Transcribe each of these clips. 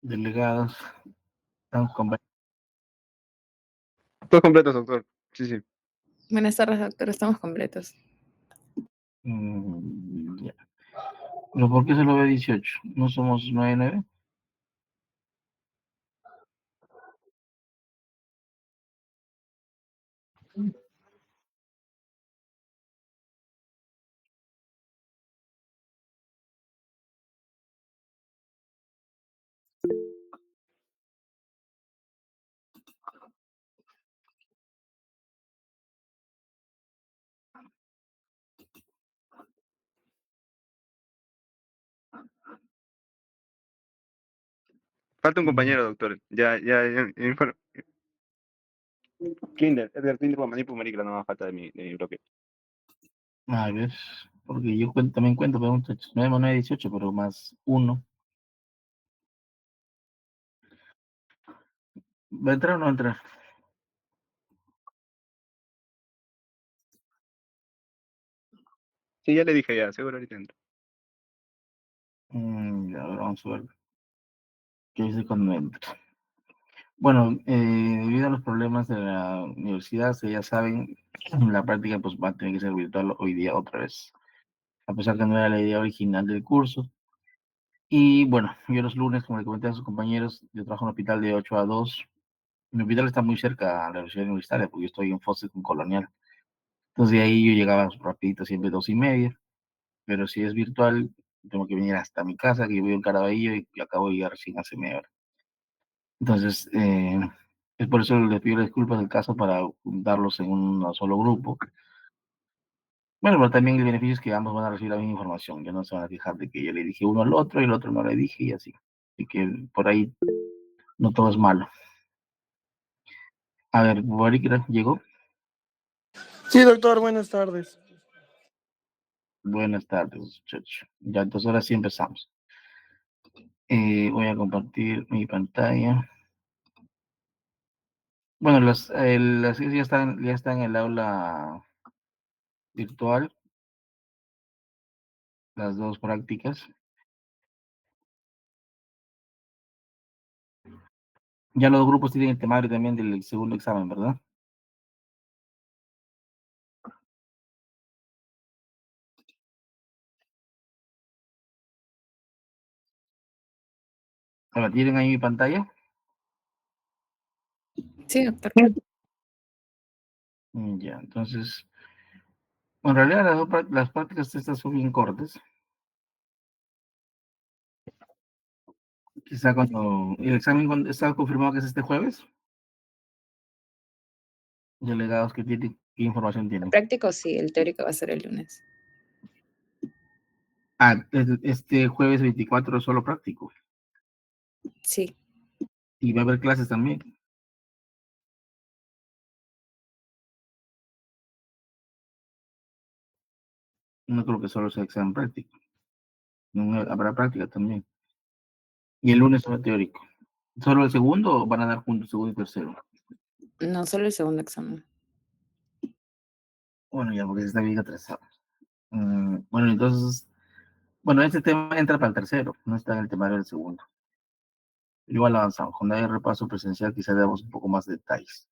Delegados, estamos con... Todos completos, doctor. Sí, sí. Buenas tardes, doctor. Estamos completos. Ya. ¿Pero por qué se lo ve 18? ¿No somos 9-9? Falta un compañero, doctor. Ya. Kinder, Edgar Kinder, Guamaní, Pumerica, no más falta de mi bloque. A ver, porque yo también cuento, pero muchachos, 9 18, pero más 1. ¿Va a entrar o no va a entrar? Sí, ya le dije ya, seguro ahorita entra. Ya, ahora vamos a ver qué dice cuando entra. Bueno, debido a los problemas de la universidad, ya saben, la práctica pues va a tener que ser virtual hoy día otra vez, a pesar que no era la idea original del curso. Y bueno, yo los lunes, como le comenté a sus compañeros, yo trabajo en un hospital de 8 a 2. Mi hospital está muy cerca a la universidad universitaria, porque yo estoy en Fosse con Colonial. Entonces de ahí yo llegaba rapidito, siempre 2:30, pero si es virtual, tengo que venir hasta mi casa, que yo vivo en Caraballo y acabo de llegar recién hace media hora. Entonces, es por eso les pido disculpas del caso para juntarlos en un solo grupo. Bueno, pero también el beneficio es que ambos van a recibir la misma información, ya no se van a quejar de que yo le dije uno al otro y el otro no le dije y así. Así que por ahí no todo es malo. A ver, Boric llegó. Sí, doctor, buenas tardes. Buenas tardes, muchachos. Ya, entonces ahora sí empezamos. Voy a compartir mi pantalla. Bueno, las ya están en el aula virtual, las dos prácticas. Ya los grupos tienen el temario también del segundo examen, ¿verdad? Ahora, ¿tienen ahí mi pantalla? Sí, doctor. Ya, entonces, en realidad las prácticas estas son bien cortas. Quizá cuando el examen está confirmado que es este jueves. Delegados que tienen, ¿qué información El tienen? práctico sí, el teórico va a ser el lunes. Este jueves 24 es solo práctico. Sí. Y va a haber clases también. No creo que solo sea examen práctico. No, habrá práctica también. Y el lunes solo teórico. ¿Solo el segundo o van a dar juntos segundo y tercero? No, solo el segundo examen. Bueno, ya porque se está bien atrasado. Bueno, entonces, bueno, este tema entra para el tercero, no está en el temario del segundo. Igual avanzamos. Cuando haya repaso presencial, quizás demos un poco más de detalles.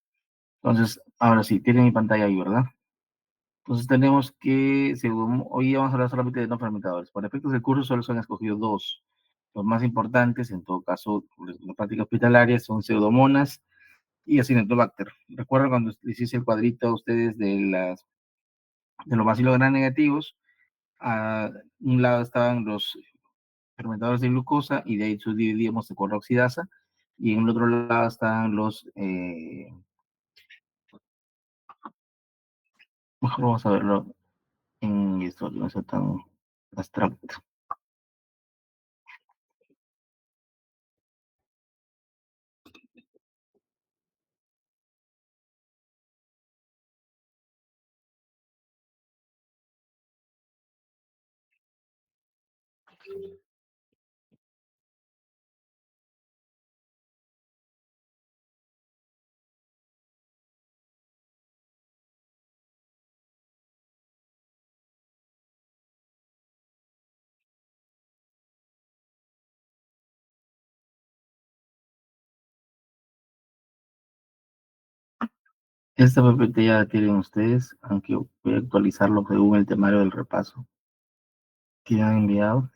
Entonces, ahora sí, tienen mi pantalla ahí, ¿verdad? Entonces tenemos que, según, hoy vamos a hablar solamente de no fermentadores. Para efectos del curso solo se han escogido dos. Los más importantes, en todo caso, las prácticas hospitalarias son pseudomonas y acinetobacter. ¿Recuerdan cuando les hice el cuadrito a ustedes de los bacilos gram negativos? A un lado estaban los fermentadores de glucosa y de ahí subdividíamos de clorooxidasa, y en el otro lado estaban los, mejor vamos a verlo en esto, no sea tan abstracto. Esta PPT ya la tienen ustedes, aunque voy a actualizarlo según el temario del repaso que han enviado.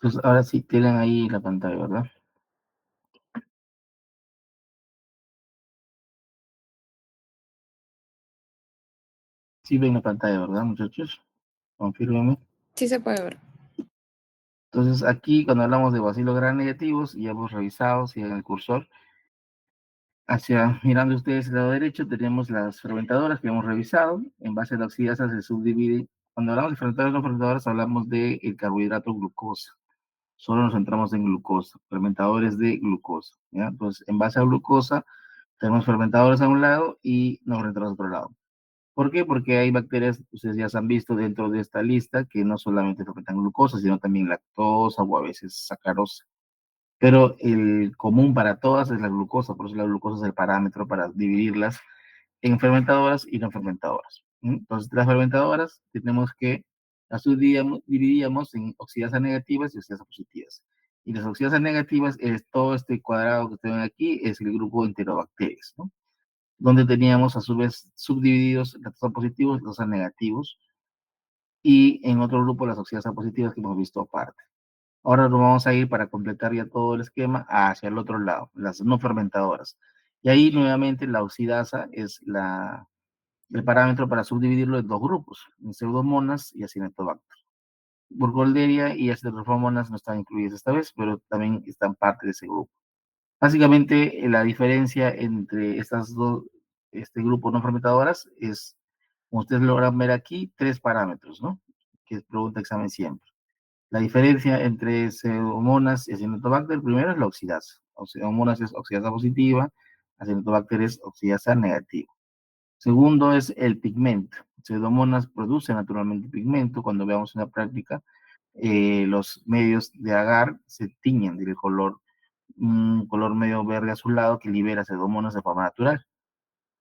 Pues ahora sí tienen ahí la pantalla, ¿verdad? Sí ven la pantalla, ¿verdad, muchachos? Confírmenme. Sí se puede ver. Entonces aquí cuando hablamos de vacilos gran negativos, ya hemos revisado, si en el cursor, mirando ustedes el lado derecho, tenemos las fermentadoras que hemos revisado. En base a la oxidasa se subdivide. Cuando hablamos de fermentadoras no fermentadoras, hablamos del carbohidrato glucosa. Solo nos centramos en glucosa, fermentadores de glucosa, ¿ya? Entonces, en base a glucosa, tenemos fermentadores a un lado y no fermentadores a otro lado. ¿Por qué? Porque hay bacterias, ustedes ya se han visto dentro de esta lista, que no solamente fermentan glucosa, sino también lactosa o a veces sacarosa. Pero el común para todas es la glucosa, por eso la glucosa es el parámetro para dividirlas en fermentadoras y no fermentadoras. Entonces, las fermentadoras tenemos que las dividíamos en oxidasas negativas y oxidasas positivas. Y las oxidasas negativas es todo este cuadrado que ustedes ven aquí, es el grupo de enterobacterias, ¿no? Donde teníamos a su vez subdivididos lactosa positivos y lactosa negativos, y en otro grupo las oxidasas positivas que hemos visto aparte. Ahora nos vamos a ir para completar ya todo el esquema hacia el otro lado, las no fermentadoras. Y ahí nuevamente la oxidasa es el parámetro para subdividirlo en dos grupos, en pseudomonas y acinetobacter. Burkholderia y acinetobacter no están incluidas esta vez, pero también están parte de ese grupo. Básicamente, la diferencia entre estas dos, este grupo no fermentadoras es, como ustedes logran ver aquí, tres parámetros, ¿no? Que pregunta examen siempre. La diferencia entre Pseudomonas y Acinetobacter, primero es la oxidasa. Pseudomonas es oxidasa positiva, Acinetobacter es oxidasa negativa. Segundo es el pigmento. Pseudomonas produce naturalmente pigmento. Cuando veamos en la práctica, los medios de agar se tiñen del color, un color medio verde azulado que libera pseudomonas de forma natural.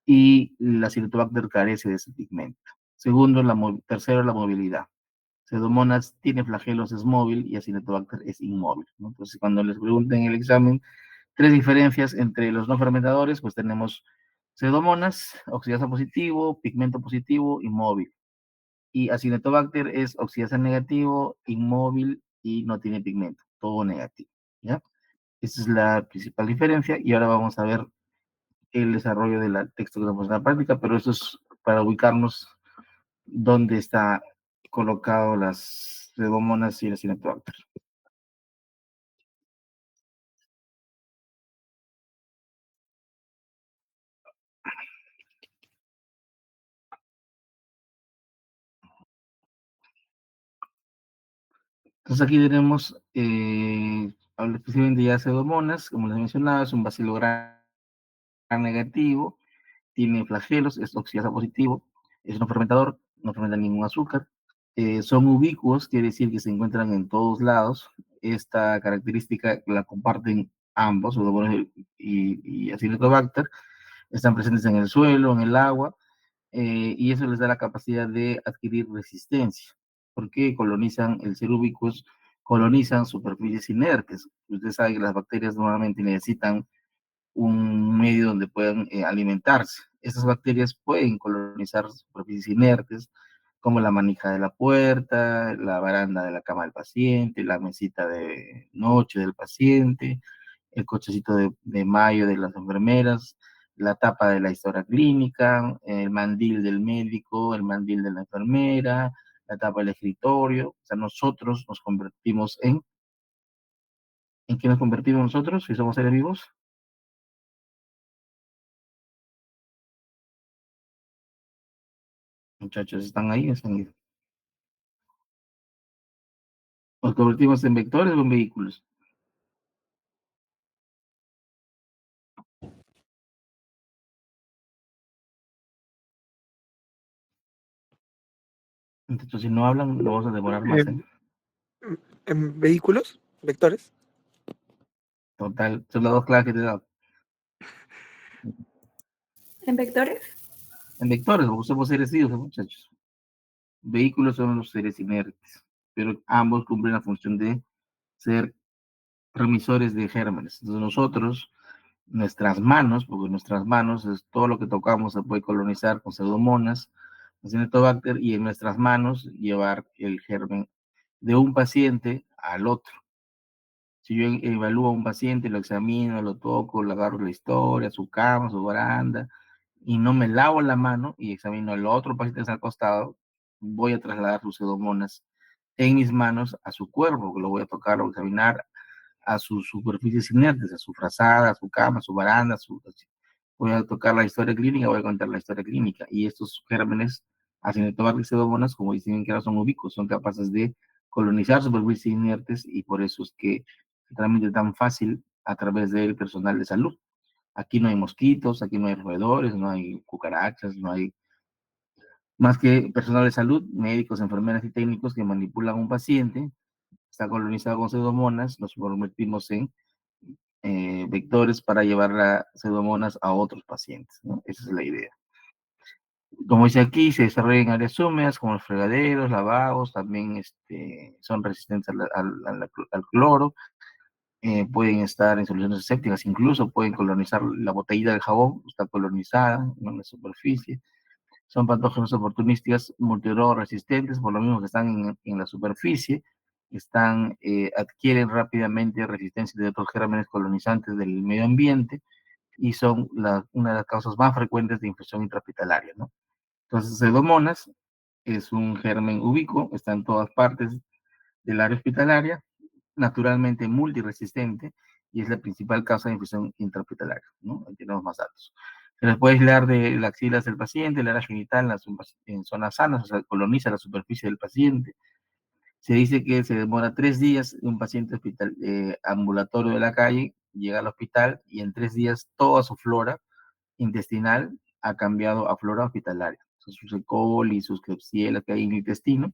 Y la Acinetobacter carece de ese pigmento. Segundo, tercero, la movilidad. Pseudomonas tiene flagelos, es móvil, y Acinetobacter es inmóvil, ¿no? Entonces, cuando les pregunten en el examen tres diferencias entre los no fermentadores, pues tenemos Pseudomonas, oxidasa positivo, pigmento positivo, inmóvil. Y Acinetobacter es oxidasa negativo, inmóvil y no tiene pigmento, todo negativo, ¿ya? Esa es la principal diferencia, y ahora vamos a ver el desarrollo del texto que tenemos en la práctica, pero eso es para ubicarnos dónde está colocado las pseudomonas y el Acinetobacter. Entonces aquí tenemos, específicamente ya pseudomonas, como les mencionaba, es un bacilo gran negativo, tiene flagelos, es oxidasa positivo, es no fermentador, no fermenta ningún azúcar, son ubicuos, quiere decir que se encuentran en todos lados. Esta característica la comparten ambos, pseudomonas y Acinetobacter, están presentes en el suelo, en el agua, y eso les da la capacidad de adquirir resistencia, porque colonizan, el ser ubicuos, colonizan superficies inertes. Ustedes saben que las bacterias normalmente necesitan un medio donde puedan alimentarse. Estas bacterias pueden colonizar superficies inertes, como la manija de la puerta, la baranda de la cama del paciente, la mesita de noche del paciente, el cochecito de mayo de las enfermeras, la tapa de la historia clínica, el mandil del médico, el mandil de la enfermera, la tapa del escritorio. O sea, nosotros nos convertimos ¿en qué nos convertimos nosotros si somos seres vivos? Muchachos, ¿están ahí? ¿Están ahí? Nos convertimos en vectores o en vehículos. Entonces, si no hablan, lo vamos a demorar más, ¿eh? ¿En vehículos? ¿Vectores? Total, son las dos claves que te he dado. ¿En vectores? En vectores, porque somos seres vivos, muchachos. Vehículos son los seres inertes, pero ambos cumplen la función de ser transmisores de gérmenes. Entonces nosotros, nuestras manos, porque nuestras manos es todo lo que tocamos se puede colonizar con pseudomonas, Acinetobacter, y en nuestras manos llevar el germen de un paciente al otro. Si yo evalúo a un paciente, lo examino, lo toco, le agarro la historia, su cama, su baranda, y no me lavo la mano y examino al otro paciente que está al costado, voy a trasladar sus pseudomonas en mis manos a su cuerpo, que lo voy a tocar, lo voy a examinar a sus superficies inertes, a su frazada, a su cama, a su baranda, voy a tocar la historia clínica, voy a contar la historia clínica. Y estos gérmenes Acinetobacter y pseudomonas, como dicen que ahora son ubicos, son capaces de colonizar superficies inertes y por eso es que se transmite tan fácil a través del personal de salud. Aquí no hay mosquitos, aquí no hay roedores, no hay cucarachas, no hay más que personal de salud, médicos, enfermeras y técnicos que manipulan a un paciente, está colonizado con pseudomonas, los convertimos en vectores para llevar las pseudomonas a otros pacientes, ¿no? Esa es la idea. Como dice aquí, se desarrollan en áreas húmedas como los fregaderos, lavabos, también son resistentes al cloro, pueden estar en soluciones sépticas, incluso pueden colonizar la botellita del jabón, está colonizada, ¿no?, en la superficie. Son patógenos oportunistas multiodrogas resistentes, por lo mismo que están en la superficie, adquieren rápidamente resistencia de otros gérmenes colonizantes del medio ambiente y son una de las causas más frecuentes de infección intrahospitalaria, ¿no? Entonces, Pseudomonas es un germen ubicuo, está en todas partes del área hospitalaria, naturalmente multiresistente y es la principal causa de infección intrahospitalaria, ¿no? Ahí tenemos más datos. Se les puede aislar de las axilas del paciente, el área genital en zonas sanas, o sea, coloniza la superficie del paciente. Se dice que se demora 3 días un paciente ambulatorio de la calle, llega al hospital y en 3 días toda su flora intestinal ha cambiado a flora hospitalaria. Sus E. coli, sus Klebsiella que hay en el intestino,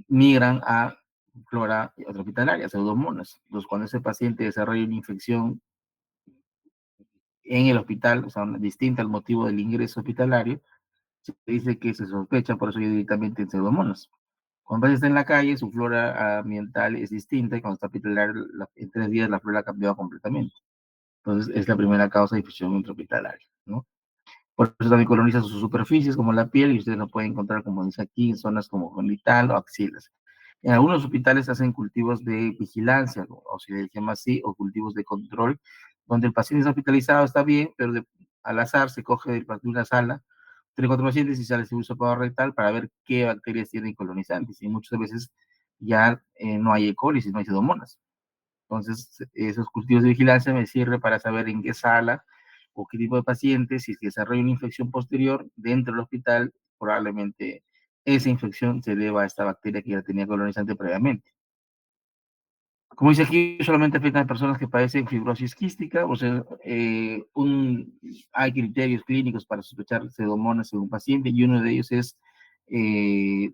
migran a flora hospitalaria, pseudomonas. Entonces, cuando ese paciente desarrolla una infección en el hospital, o sea, distinta al motivo del ingreso hospitalario, se dice que se sospecha, por eso directamente en pseudomonas. Cuando el paciente está en la calle, su flora ambiental es distinta y cuando está hospitalario, en 3 días la flora ha cambiado completamente. Entonces, es la primera causa de infección intrahospitalaria, ¿no? Por eso también coloniza sus superficies como la piel y ustedes lo pueden encontrar, como dice aquí, en zonas como genital o axilas. En algunos hospitales hacen cultivos de vigilancia, o se les llama así, o cultivos de control, donde el paciente está hospitalizado, está bien, pero al azar se coge de una sala 3 o 4 pacientes y sale su hisopado rectal para ver qué bacterias tienen colonizantes. Y muchas veces ya no hay E. coli, sino hay pseudomonas. Entonces, esos cultivos de vigilancia me sirven para saber en qué sala o qué tipo de pacientes, si se desarrolla una infección posterior dentro del hospital, probablemente esa infección se deba a esta bacteria que ya tenía colonizante previamente. Como dice aquí, solamente afectan a personas que padecen fibrosis quística, o sea, hay criterios clínicos para sospechar pseudomonas en un paciente y uno de ellos es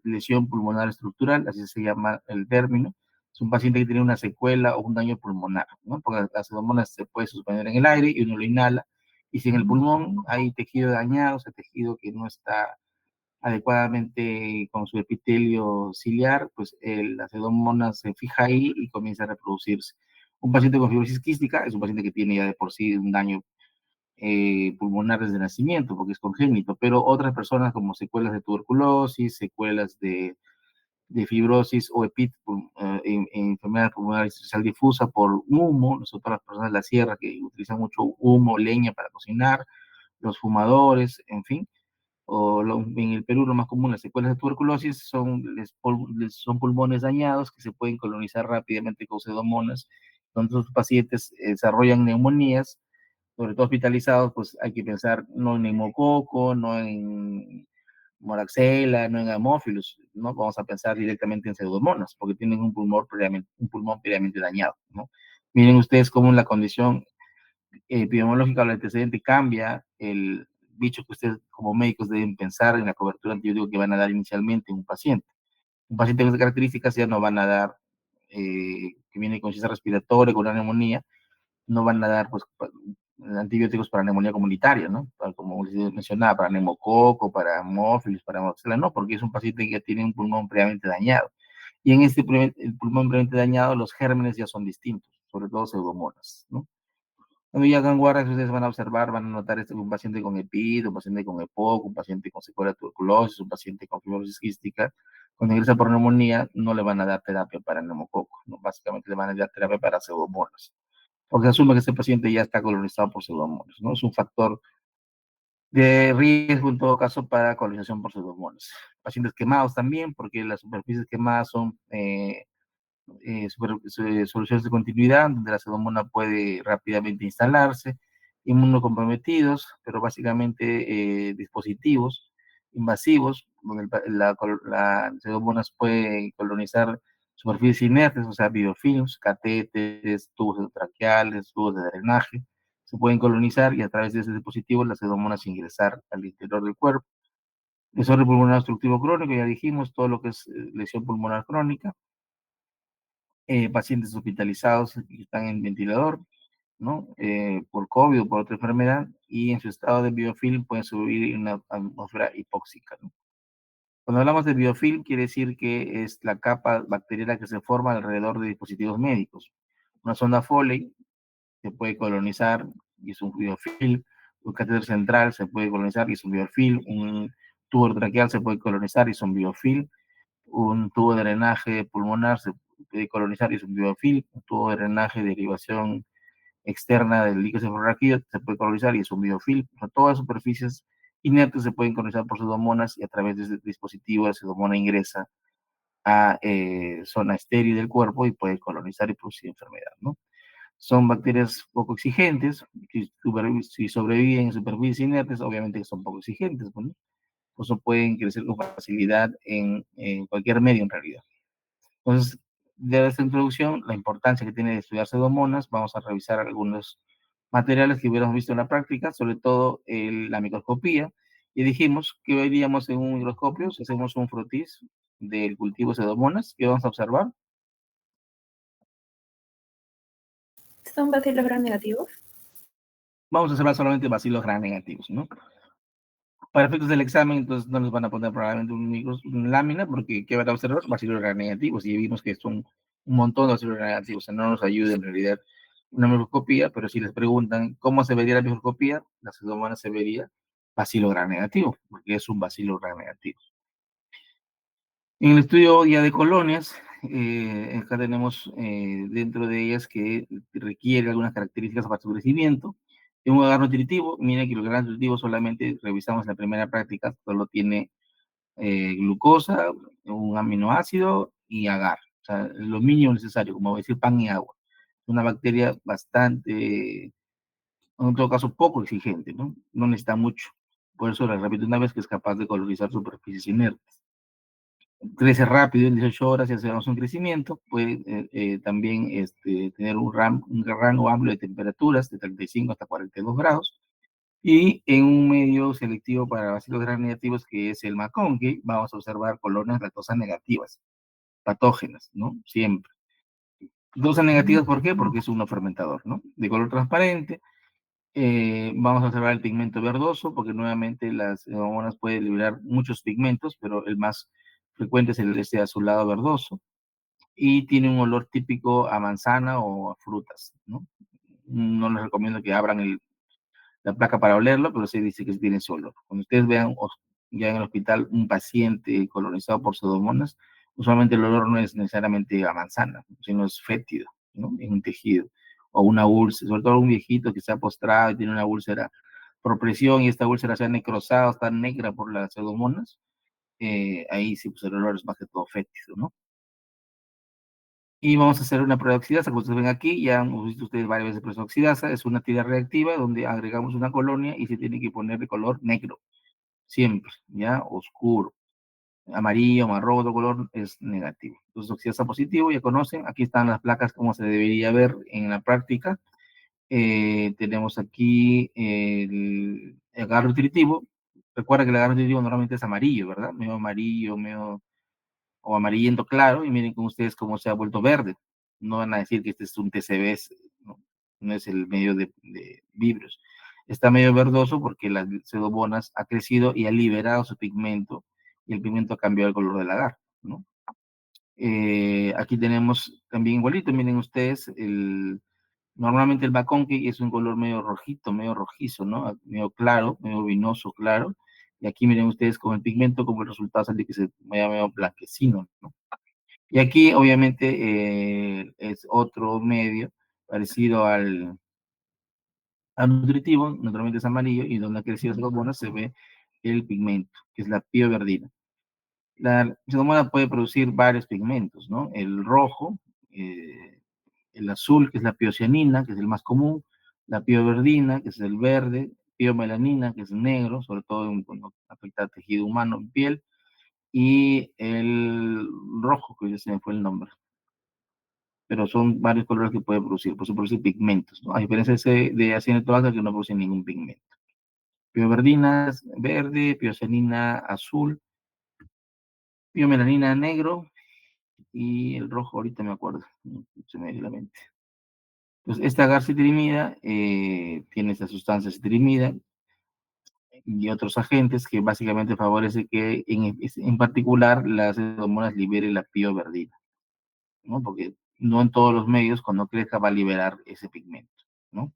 lesión pulmonar estructural, así se llama el término. Es un paciente que tiene una secuela o un daño pulmonar, ¿no? Porque la pseudomonas se puede suspender en el aire y uno lo inhala, y si en el pulmón hay tejido dañado, o sea, tejido que no está adecuadamente con su epitelio ciliar, pues la pseudomonas se fija ahí y comienza a reproducirse. Un paciente con fibrosis quística es un paciente que tiene ya de por sí un daño pulmonar desde nacimiento, porque es congénito, pero otras personas como secuelas de tuberculosis, secuelas de fibrosis o enfermedad pulmonar intersticial difusa por humo, nosotros las personas de la sierra que utilizan mucho humo, leña para cocinar, los fumadores, en fin, en el Perú lo más común, las secuelas de tuberculosis son pulmones dañados que se pueden colonizar rápidamente con pseudomonas. Cuando los pacientes desarrollan neumonías, sobre todo hospitalizados, pues hay que pensar no en neumococo, no en moraxella, no en amófilos, ¿no? Vamos a pensar directamente en pseudomonas, porque tienen un pulmón previamente dañado, ¿no? Miren ustedes cómo la condición epidemiológica del antecedente cambia bicho que ustedes como médicos deben pensar en la cobertura antibiótica que van a dar inicialmente en un paciente. Un paciente con estas características ya no van a dar, que viene con insuficiencia respiratoria, con una neumonía, no van a dar pues, antibióticos para neumonía comunitaria, ¿no? Como les mencionaba, para neumococo, para hemófilos, para moxila, no, porque es un paciente que ya tiene un pulmón previamente dañado. Y en el pulmón previamente dañado, los gérmenes ya son distintos, sobre todo pseudomonas, ¿no? Cuando ya hagan guardas, ustedes van a observar, van a notar un paciente con EPID, un paciente con EPOC, un paciente con secuela de tuberculosis, un paciente con fibrosis quística. Cuando ingresa por neumonía, no le van a dar terapia para neumococo, ¿no? Básicamente le van a dar terapia para pseudomonas, porque se asume que este paciente ya está colonizado por pseudomonas, ¿no? Es un factor de riesgo en todo caso para colonización por pseudomonas. Pacientes quemados también, porque las superficies quemadas son soluciones de continuidad, donde la pseudomona puede rápidamente instalarse, inmunocomprometidos, pero básicamente dispositivos invasivos, donde la pseudomonas puede colonizar superficies inertes, o sea, biofilms, catéteres, tubos traqueales, tubos de drenaje, se pueden colonizar y a través de ese dispositivo las pseudomonas ingresar al interior del cuerpo. Desorden pulmonar obstructivo crónico, ya dijimos, todo lo que es lesión pulmonar crónica, pacientes hospitalizados que están en ventilador, ¿no? Por COVID o por otra enfermedad, y en su estado de biofilm pueden subir en una atmósfera hipóxica, ¿no? Cuando hablamos de biofilm, quiere decir que es la capa bacteriana que se forma alrededor de dispositivos médicos. Una sonda Foley se puede colonizar y es un biofilm, un catéter central se puede colonizar y es un biofilm, un tubo traqueal se puede colonizar y es un biofilm, un tubo de drenaje pulmonar se puede colonizar y es un biofilm, un tubo de drenaje de derivación externa del líquido cefalorraquídeo se puede colonizar y es un biofilm. O sea, todas las superficies inertes se pueden colonizar por pseudomonas y a través de este dispositivo la pseudomona ingresa a zona estéril del cuerpo y puede colonizar y producir enfermedad, ¿no? Son bacterias poco exigentes, si sobreviven en superficies inertes, obviamente son poco exigentes, ¿no? Por eso pueden crecer con facilidad en cualquier medio en realidad. Entonces, de esta introducción, la importancia que tiene de estudiar pseudomonas, vamos a revisar algunos materiales que hubiéramos visto en la práctica, sobre todo la microscopía, y dijimos que veríamos en un microscopio, si hacemos un frotis del cultivo de pseudomonas, ¿qué vamos a observar? ¿Son bacilos gram negativos? Vamos a observar solamente bacilos gram negativos, ¿no? Para efectos del examen, entonces no nos van a poner probablemente una lámina, porque ¿qué van a observar? Bacilos gram negativos, y vimos que son un montón de bacilos gram negativos, o sea, no nos ayuda en realidad una microscopía, pero si les preguntan cómo se vería la microscopía, la pseudomonas se vería bacilo gram negativo, porque es un bacilo gram negativo. En el estudio ya de colonias, acá tenemos dentro de ellas que requiere algunas características para su crecimiento. En un agar nutritivo, miren que el agar nutritivo solamente revisamos en la primera práctica, solo tiene glucosa, un aminoácido y agar. O sea, lo mínimo necesario, como decir pan y agua. Una bacteria bastante, en todo caso, poco exigente, ¿no? No necesita mucho. Por eso les repito una vez que es capaz de colonizar superficies inertes. Crece rápido en 18 horas y hacemos un crecimiento, puede también tener un rango amplio de temperaturas de 35 hasta 42 grados, y en un medio selectivo para bacilos gram negativos que es el McConkey, vamos a observar colonias lactosa negativas, patógenas, ¿no? Siempre. Lactosa negativas, ¿por qué? Porque es un fermentador, ¿no? De color transparente. Vamos a observar el pigmento verdoso, porque nuevamente las hormonas pueden liberar muchos pigmentos, pero el más frecuente es este azulado verdoso, y tiene un olor típico a manzana o a frutas, ¿no? No les recomiendo que abran la placa para olerlo, pero sí dice que tiene ese olor. Cuando ustedes vean ya en el hospital un paciente colonizado por pseudomonas, usualmente el olor no es necesariamente a manzana, sino es fétido, ¿no? En un tejido, o una úlcera, sobre todo un viejito que se ha postrado y tiene una úlcera por presión y esta úlcera se ha necrosado, está negra por las pseudomonas, ahí sí, pues el olor es más que todo fétido, ¿no? Y vamos a hacer una prueba de oxidasa, como ustedes ven aquí, ya han visto ustedes varias veces prueba de oxidasa, es una actividad reactiva donde agregamos una colonia y se tiene que poner de color negro, siempre, ya, oscuro, amarillo, marrón, otro color es negativo. Entonces, oxidasa positivo, ya conocen, aquí están las placas como se debería ver en la práctica, Tenemos aquí el agar nutritivo. Recuerda que el agar nutritivo normalmente es amarillo, ¿verdad? Medio amarillo, medio o amarillento claro, y miren con ustedes cómo se ha vuelto verde. No van a decir que este es un TCB, no, no es el medio de vidrios. Está medio verdoso porque las pseudomonas ha crecido y ha liberado su pigmento, y el pigmento ha cambiado el color del agar, ¿no? Aquí tenemos también igualito, miren ustedes, normalmente el Baconque es un color medio rojito, medio rojizo, ¿no? Medio claro, medio vinoso, claro. Y aquí miren ustedes con el pigmento como el resultado sale que se vaya medio blanquecino, ¿no? Y aquí obviamente es otro medio parecido al nutritivo, naturalmente es amarillo, y donde ha crecido esa hormona se ve el pigmento, que es la pioverdina. La pseudomonas puede producir varios pigmentos, ¿no? El rojo, el azul, que es la piocianina, que es el más común, la pioverdina, que es el verde, piomelanina, que es el negro, sobre todo cuando afecta al tejido humano en piel, y el rojo, que ya se me fue el nombre. Pero son varios colores que puede producir, por eso produce pigmentos, ¿no? A diferencia de acetobacter que no produce ningún pigmento. Pioverdina verde, piocianina azul, piomelanina negro, y el rojo ahorita me acuerdo, se me dio la mente. Entonces, esta agarcitrimida tiene esta sustancia citrimida y otros agentes que básicamente favorece que en particular las hormonas liberen la pioverdina, ¿no? Porque no en todos los medios cuando crezca va a liberar ese pigmento, ¿no?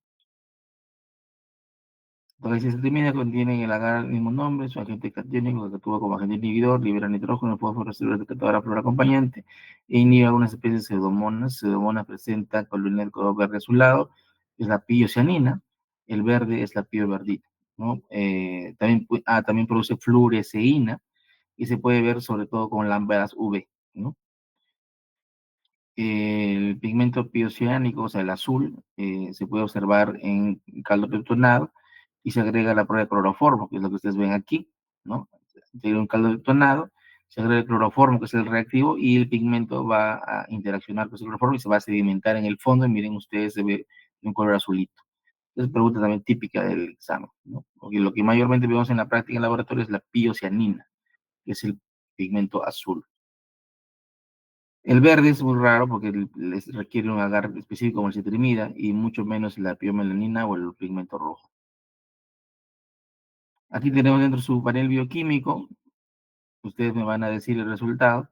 Entonces, si se determina que contienen el agar el mismo nombre, su agente catiónico que actúa como agente inhibidor, libera nitrógeno, fósforo, celulares de toda la flora acompañante, e inhibe algunas especies de pseudomonas. Pseudomonas presenta columna de color verde azulado, es la piocianina, el verde es la pioverdita, ¿no? También produce fluoresceína, y se puede ver sobre todo con lámparas UV, ¿no? El pigmento piociánico, o sea, el azul, se puede observar en caldo peptonado y se agrega la prueba de cloroformo, que es lo que ustedes ven aquí, ¿no? Tiene un caldo peptonado, se agrega el cloroformo, que es el reactivo, y el pigmento va a interaccionar con ese cloroformo y se va a sedimentar en el fondo, y miren ustedes, se ve un color azulito. Es pregunta también típica del examen, ¿no? Porque lo que mayormente vemos en la práctica en laboratorio es la piocianina, que es el pigmento azul. El verde es muy raro porque les requiere un agar específico como el citrimida y mucho menos la piomelanina o el pigmento rojo. Aquí tenemos dentro su panel bioquímico. Ustedes me van a decir el resultado.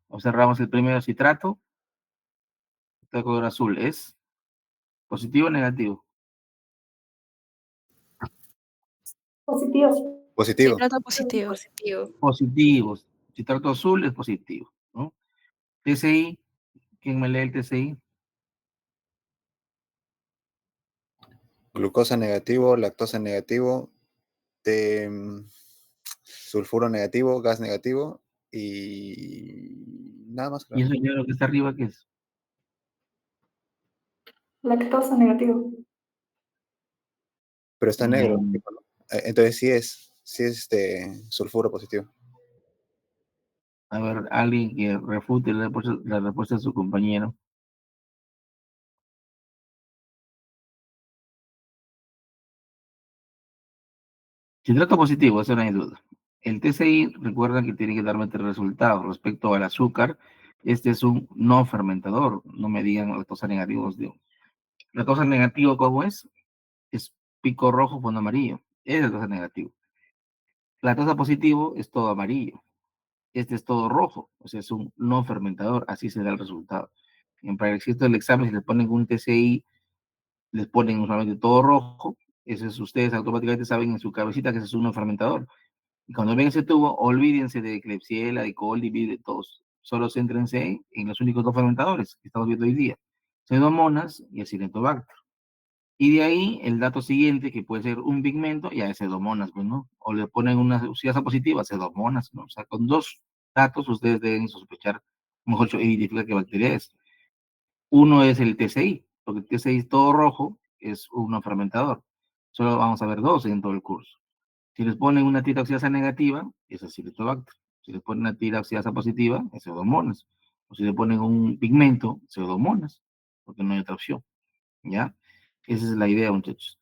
Observamos el primero citrato. De color azul. ¿Es positivo o negativo? Positivo. Positivo. Citrato positivo. Positivo. Positivo. Citrato azul es positivo, ¿no? TCI. ¿Quién me lee el TCI? Glucosa negativo, lactosa negativo, sulfuro negativo, gas negativo y nada más. Y eso ya lo que está arriba, ¿qué es? Lactosa negativo. Pero está negro. Mm, Entonces sí es sulfuro positivo. A ver, alguien que refute la respuesta de su compañero. Citrato positivo, eso no hay duda. El TCI, recuerdan que tiene que darme tres resultados. Respecto al azúcar, este es un no fermentador. No me digan lactosa negativo, os digo. Lactosa negativo, ¿cómo es? Es pico rojo, fondo amarillo. Es lactosa negativo. Lactosa positivo es todo amarillo. Este es todo rojo, o sea, es un no fermentador. Así se da el resultado. Para el éxito del examen, si les ponen un TCI, les ponen usualmente todo rojo. Eso es, ustedes automáticamente saben en su cabecita que ese es un no fermentador. Y cuando ven ese tubo, olvídense de Klebsiella, de Coldivi, de todos. Solo céntrense en los únicos dos fermentadores que estamos viendo hoy día: Pseudomonas y Acinetobacter. Y de ahí, el dato siguiente, que puede ser un pigmento, ya es Pseudomonas, pues, ¿no? O le ponen una sustancia positiva, Pseudomonas, ¿no? O sea, con dos datos ustedes deben sospechar, mejor dicho, identificar qué bacteria es. Uno es el TCI, porque el TCI todo rojo es un no fermentador. Solo vamos a ver dos en todo el curso. Si les ponen una tira oxidasa negativa, es Acinetobacter. Si les ponen una tira oxidasa positiva, es Pseudomonas. O si le ponen un pigmento, Pseudomonas, porque no hay otra opción, ¿ya? Esa es la idea, muchachos.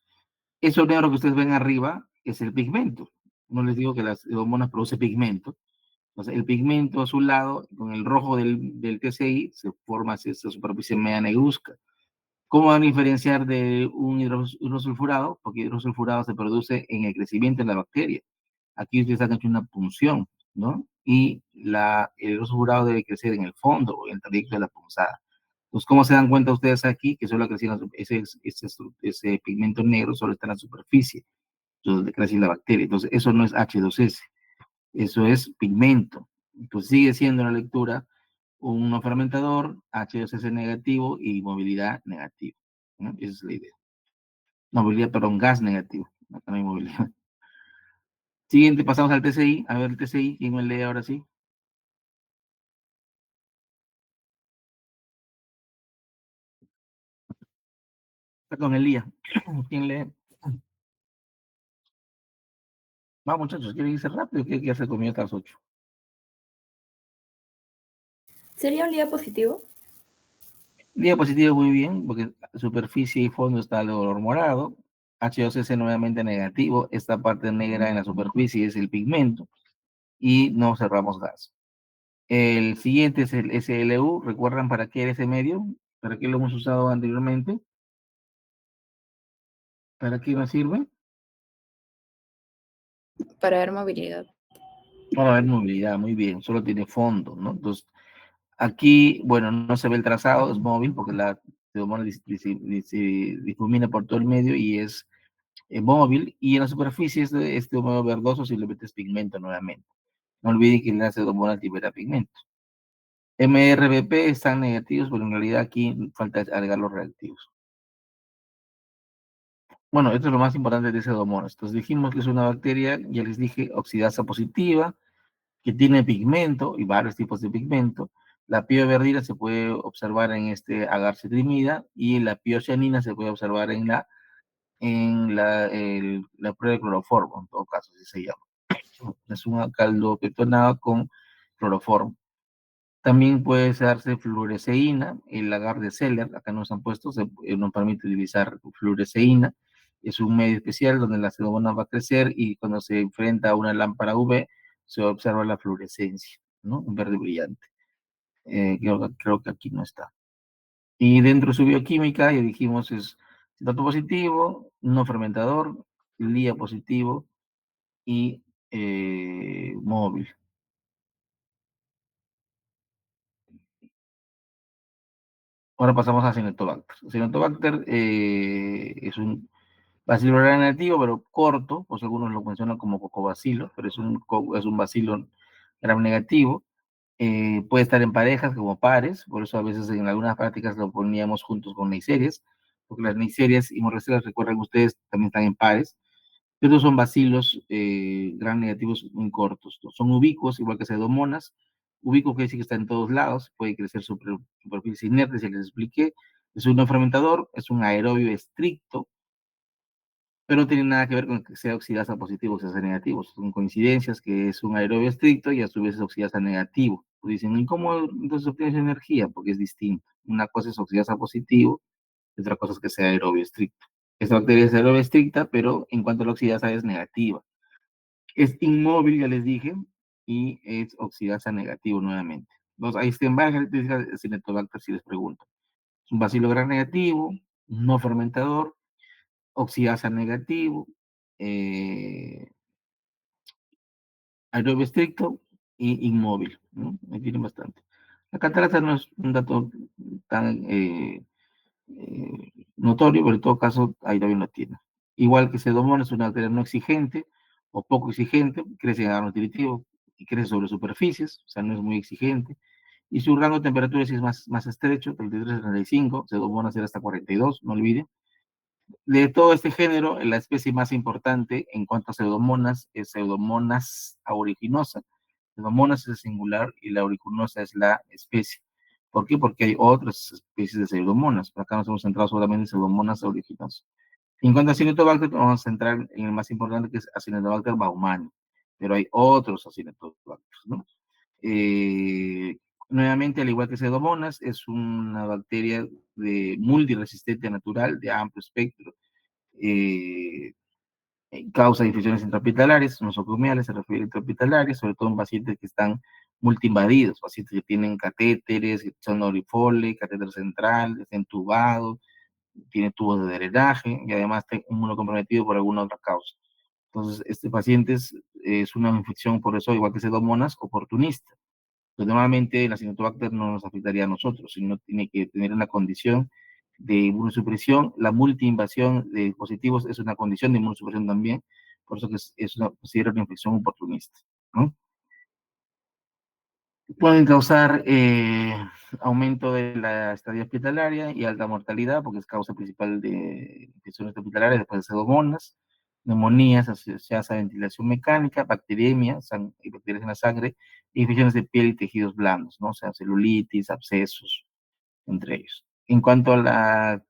Eso negro que ustedes ven arriba es el pigmento. No les digo que las pseudomonas produce pigmento. Entonces, el pigmento azulado con el rojo del TCI se forma esta superficie media negruzca. ¿Cómo van a diferenciar de un hidrosulfurado? Porque el hidrosulfurado se produce en el crecimiento de la bacteria. Aquí ustedes han hecho una punción, ¿no? Y el hidrosulfurado debe crecer en el fondo o en el trayecto de la punzada. Entonces, ¿cómo se dan cuenta ustedes aquí que solo crece ese pigmento negro solo está en la superficie, donde crece la bacteria? Entonces, eso no es H2S, eso es pigmento. Entonces, sigue siendo la lectura un no fermentador, H2S negativo y movilidad negativa, ¿no? Esa es la idea. Movilidad, perdón, gas negativo. Acá no hay movilidad. Siguiente, pasamos al TCI. A ver el TCI, ¿quién me lee ahora sí? Está con Elías. ¿Quién lee? Vamos, muchachos, ¿quieren irse rápido? ¿Qué hay que hacer conmigo hasta las 8? ¿Sería un día positivo? Día positivo muy bien, porque superficie y fondo está el color morado. H2S nuevamente negativo. Esta parte negra en la superficie es el pigmento. Y no cerramos gas. El siguiente es el SLU. ¿Recuerdan para qué era ese medio? ¿Para qué lo hemos usado anteriormente? ¿Para qué nos sirve? Para dar movilidad. Para ver movilidad, muy bien. Solo tiene fondo, ¿no? Entonces, aquí, bueno, no se ve el trazado, es móvil porque la pseudomona difumina por todo el medio y es móvil. Y en la superficie este húmedo verdoso simplemente es pigmento nuevamente. No olviden que la pseudomona libera pigmento. MRBP están negativos, pero en realidad aquí falta agregar los reactivos. Bueno, esto es lo más importante de pseudomonas. Entonces dijimos que es una bacteria, ya les dije, oxidasa positiva, que tiene pigmento y varios tipos de pigmento. La pioverdina se puede observar en este agar citrimida y la piocianina se puede observar en la prueba de cloroformo, en todo caso, así se llama. Es un caldo ketonado con cloroformo. También puede darse fluoresceína, el agar de Zeller, acá nos han puesto, nos permite utilizar fluoresceína. Es un medio especial donde la pseudomonas va a crecer y cuando se enfrenta a una lámpara UV se observa la fluorescencia, ¿no? Un verde brillante. Creo que aquí no está. Y dentro de su bioquímica, ya dijimos, es citrato positivo, no fermentador, lía positivo y móvil. Ahora pasamos a Cinetobacter. Cinetobacter es un bacilo gram negativo, pero corto, pues algunos lo mencionan como cocobacilo, pero es un bacilo gram negativo. Puede estar en parejas como pares, por eso a veces en algunas prácticas lo poníamos juntos con neiserias, porque las neiserias y morreceras, recuerden ustedes, también están en pares, pero son bacilos gram negativos muy cortos, ¿no? Son ubicuos, igual que pseudomonas. Ubicuo quiere decir que está en todos lados, puede crecer superficie inerte, si les expliqué. Es un no fermentador, es un aerobio estricto, pero no tiene nada que ver con que sea oxidasa positivo o sea negativo. Son coincidencias que es un aerobio estricto y a su vez es oxidasa negativo. Pues dicen, ¿y cómo entonces obtienes energía? Porque es distinto. Una cosa es oxidasa positivo y otra cosa es que sea aerobio estricto. Esta bacteria es aerobia estricta, pero en cuanto a la oxidasa es negativa. Es inmóvil, ya les dije, y es oxidasa negativo nuevamente. Entonces, ahí están varias características de Cinetobacter si les pregunto. Es un bacilo gram negativo, no fermentador, oxidasa negativo, aerobio estricto y inmóvil, ¿no? Ahí tienen bastante. La catarata no es un dato tan notorio, pero en todo caso ahí también lo tiene. Igual que Pseudomonas es una bacteria no exigente o poco exigente, crece en agar nutritivo y crece sobre superficies, o sea, no es muy exigente. Y su rango de temperatura sí es más estrecho, 33 a 35, Pseudomonas era hasta 42, no olviden. De todo este género, la especie más importante en cuanto a pseudomonas es Pseudomonas aeruginosa. Pseudomonas es el singular y la aeruginosa es la especie. ¿Por qué? Porque hay otras especies de pseudomonas. Por acá nos hemos centrado solamente en Pseudomonas aeruginosa. En cuanto a Acinetobacter, vamos a centrar en el más importante que es Acinetobacter baumannii. Pero hay otros Acinetobacter, ¿no? Nuevamente, al igual que Pseudomonas, es una bacteria de multiresistente natural de amplio espectro. Causa infecciones intrahospitalarias, nosocomiales, se refiere a intrahospitalarias, sobre todo en pacientes que están multiinvadidos, pacientes que tienen catéteres, que son orifole, catéter central, está entubado, tiene tubos de drenaje y además está inmunocomprometido por alguna otra causa. Entonces, este paciente es una infección, por eso, igual que Pseudomonas, oportunista. Pues normalmente la Acinetobacter no nos afectaría a nosotros, sino tiene que tener una condición de inmunosupresión. La multiinvasión de dispositivos es una condición de inmunosupresión también, por eso que es una, considera una infección oportunista, ¿no? Pueden causar aumento de la estadía hospitalaria y alta mortalidad, porque es causa principal de infecciones hospitalarias después de Pseudomonas, neumonías asociadas a ventilación mecánica, bacteriemias, bacterias en la sangre, y infecciones de piel y tejidos blandos, ¿no? O sea, celulitis, abscesos, entre ellos. En cuanto a la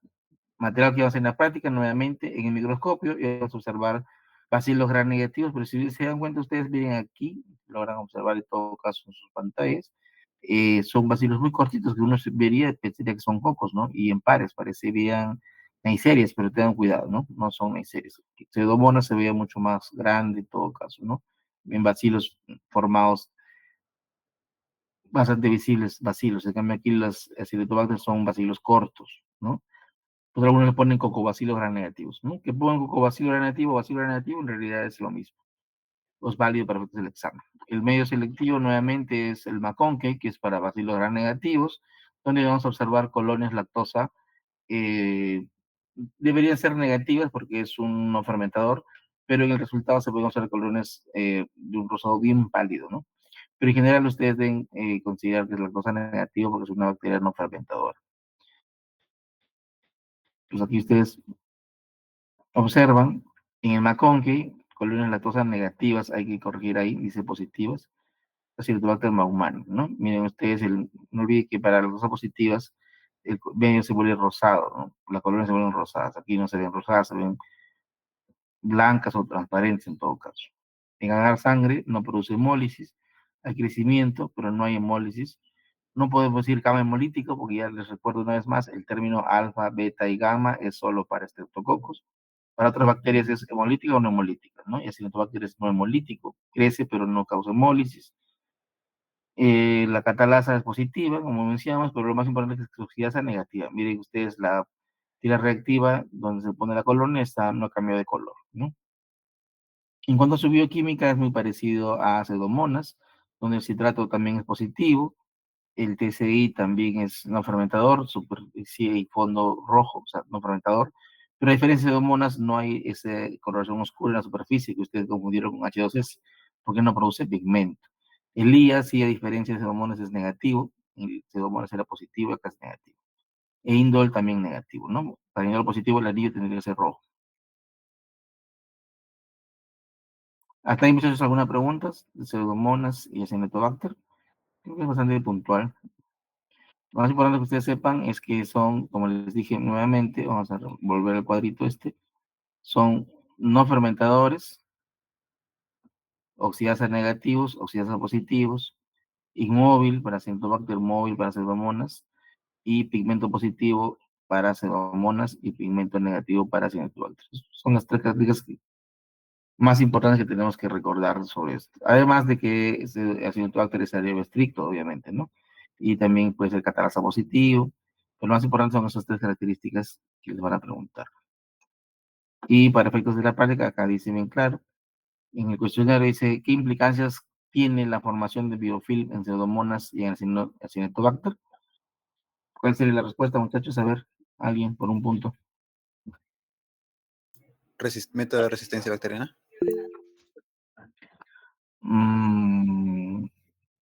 material que vamos a hacer en la práctica, nuevamente en el microscopio, y vamos a observar bacilos gram negativos, pero si se dan cuenta, ustedes miren aquí, logran observar en todo caso en sus pantallas, son bacilos muy cortitos que uno vería, pensaría que son cocos, ¿no? Y en pares, parecerían neiserias, pero tengan cuidado, ¿no? No son neiserias. Pseudomonas se veía mucho más grande en todo caso, ¿no? En bacilos formados bastante visibles, bacilos. En cambio aquí las Acinetobacter son bacilos cortos, ¿no? Pues algunos le ponen cocobacilos gram negativos, ¿no? Que pongan cocobacilo gram negativo o bacilo gram negativo, en realidad es lo mismo. Es válido para efectos del examen. El medio selectivo nuevamente es el McConkey, que es para bacilos gram negativos, donde vamos a observar colonias lactosa. Deberían ser negativas porque es un no fermentador, pero en el resultado se pueden observar colonias de un rosado bien pálido, ¿no? Pero en general ustedes deben considerar que es lactosa negativa porque es una bacteria no fermentadora. Pues aquí ustedes observan en el McConkey colonias lactosa negativas, hay que corregir ahí, dice positivas, Acinetobacter baumannii, ¿no? Miren ustedes, no olviden que para las lactosa positivas el medio se vuelve rosado, ¿no? Las colonias se vuelven rosadas, aquí no se ven rosadas, se ven blancas o transparentes en todo caso. En ganar sangre no produce hemólisis, hay crecimiento, pero no hay hemólisis. No podemos decir gamma hemolítico, porque ya les recuerdo una vez más, el término alfa, beta y gamma es solo para estreptococos. Para otras bacterias es hemolítica o no hemolítica, ¿no? Y Acinetobacter es no hemolítico, crece pero no causa hemólisis. La catalasa es positiva, como mencionamos, pero lo más importante es que su oxidasa negativa. Miren ustedes la tira reactiva, donde se pone la colonia, no ha cambiado de color, ¿no? En cuanto a su bioquímica, es muy parecido a Pseudomonas, donde el citrato también es positivo, el TCI también es no fermentador, superficie y fondo rojo, o sea, no fermentador, pero a diferencia de Pseudomonas no hay esa coloración oscura en la superficie que ustedes confundieron con H2S, porque no produce pigmento. El IA, sí, a diferencia de Pseudomonas, es negativo, y Pseudomonas era positivo, acá es negativo. E Indol también negativo, ¿no? Para Indol positivo el anillo tendría que ser rojo. ¿Hasta ahí, muchachos, alguna pregunta de Pseudomonas y Acinetobacter? Creo que es bastante puntual. Lo más importante que ustedes sepan es que son, como les dije nuevamente, vamos a volver al cuadrito son no fermentadores, oxidasa negativos, oxidasa positivos, inmóvil para Acinetobacter, móvil para Pseudomonas, y pigmento positivo para Pseudomonas y pigmento negativo para Acinetobacter. Son las tres características más importantes que tenemos que recordar sobre esto. Además de que Acinetobacter es aéreo estricto, obviamente, ¿no? Y también puede ser catalasa positivo, pero lo más importante son esas tres características que les van a preguntar. Y para efectos de la práctica, acá dice bien claro, en el cuestionario dice, ¿qué implicancias tiene la formación de biofilm en Pseudomonas y en Acinetobacter? ¿Cuál sería la respuesta, muchachos? A ver, alguien por un punto. Método de resistencia bacteriana.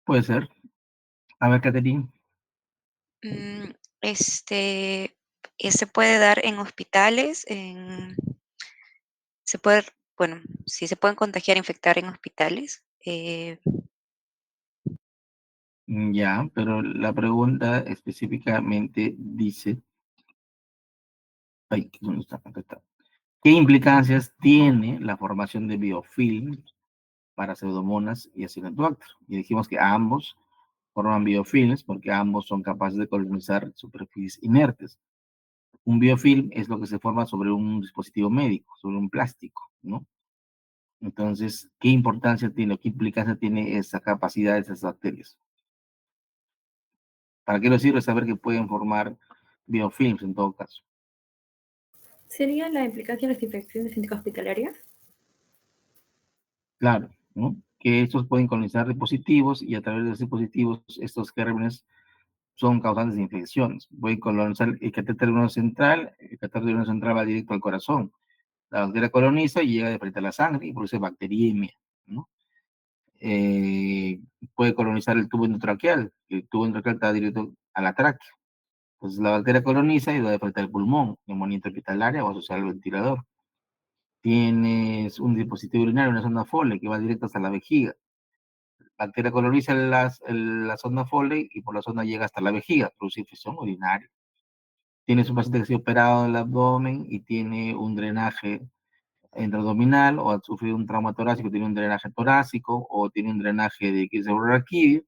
Puede ser. A ver, Catherine. Mm, se puede dar en hospitales, se puede, bueno, sí se pueden contagiar, infectar en hospitales. Ya, pero la pregunta específicamente dice, ay, ¿dónde está? Acá está. ¿Qué implicancias tiene la formación de biofilm para Pseudomonas y Acinetobacter? Y dijimos que ambos forman biofilms porque ambos son capaces de colonizar superficies inertes. Un biofilm es lo que se forma sobre un dispositivo médico, sobre un plástico, ¿no? Entonces, ¿qué importancia tiene, qué implicancia tiene esa capacidad de esas bacterias? ¿Para qué nos sirve saber que pueden formar biofilms en todo caso? ¿Serían las implicaciones de infecciones intrahospitalarias? Claro, ¿no? Que estos pueden colonizar dispositivos y a través de los dispositivos, estos gérmenes son causantes de infecciones. Pueden colonizar el catéter venoso central, el catéter venoso central va directo al corazón. La bacteria coloniza y llega de frente a la sangre y produce bacteriemia, ¿no? Eh, Puede colonizar el tubo endotraqueal. El tubo endotraqueal está directo a la tráquea. Entonces la bacteria coloniza y va de frente al pulmón, neumonía intrahospitalaria o asociada al ventilador. Tienes un dispositivo urinario, una sonda Foley que va directo hasta la vejiga. La bacteria coloniza la sonda Foley y por la sonda llega hasta la vejiga, produce infección urinaria. Tienes un paciente que se ha operado del abdomen y tiene un drenaje intraabdominal o ha sufrido un trauma torácico, tiene un drenaje torácico o tiene un drenaje de raquídeo.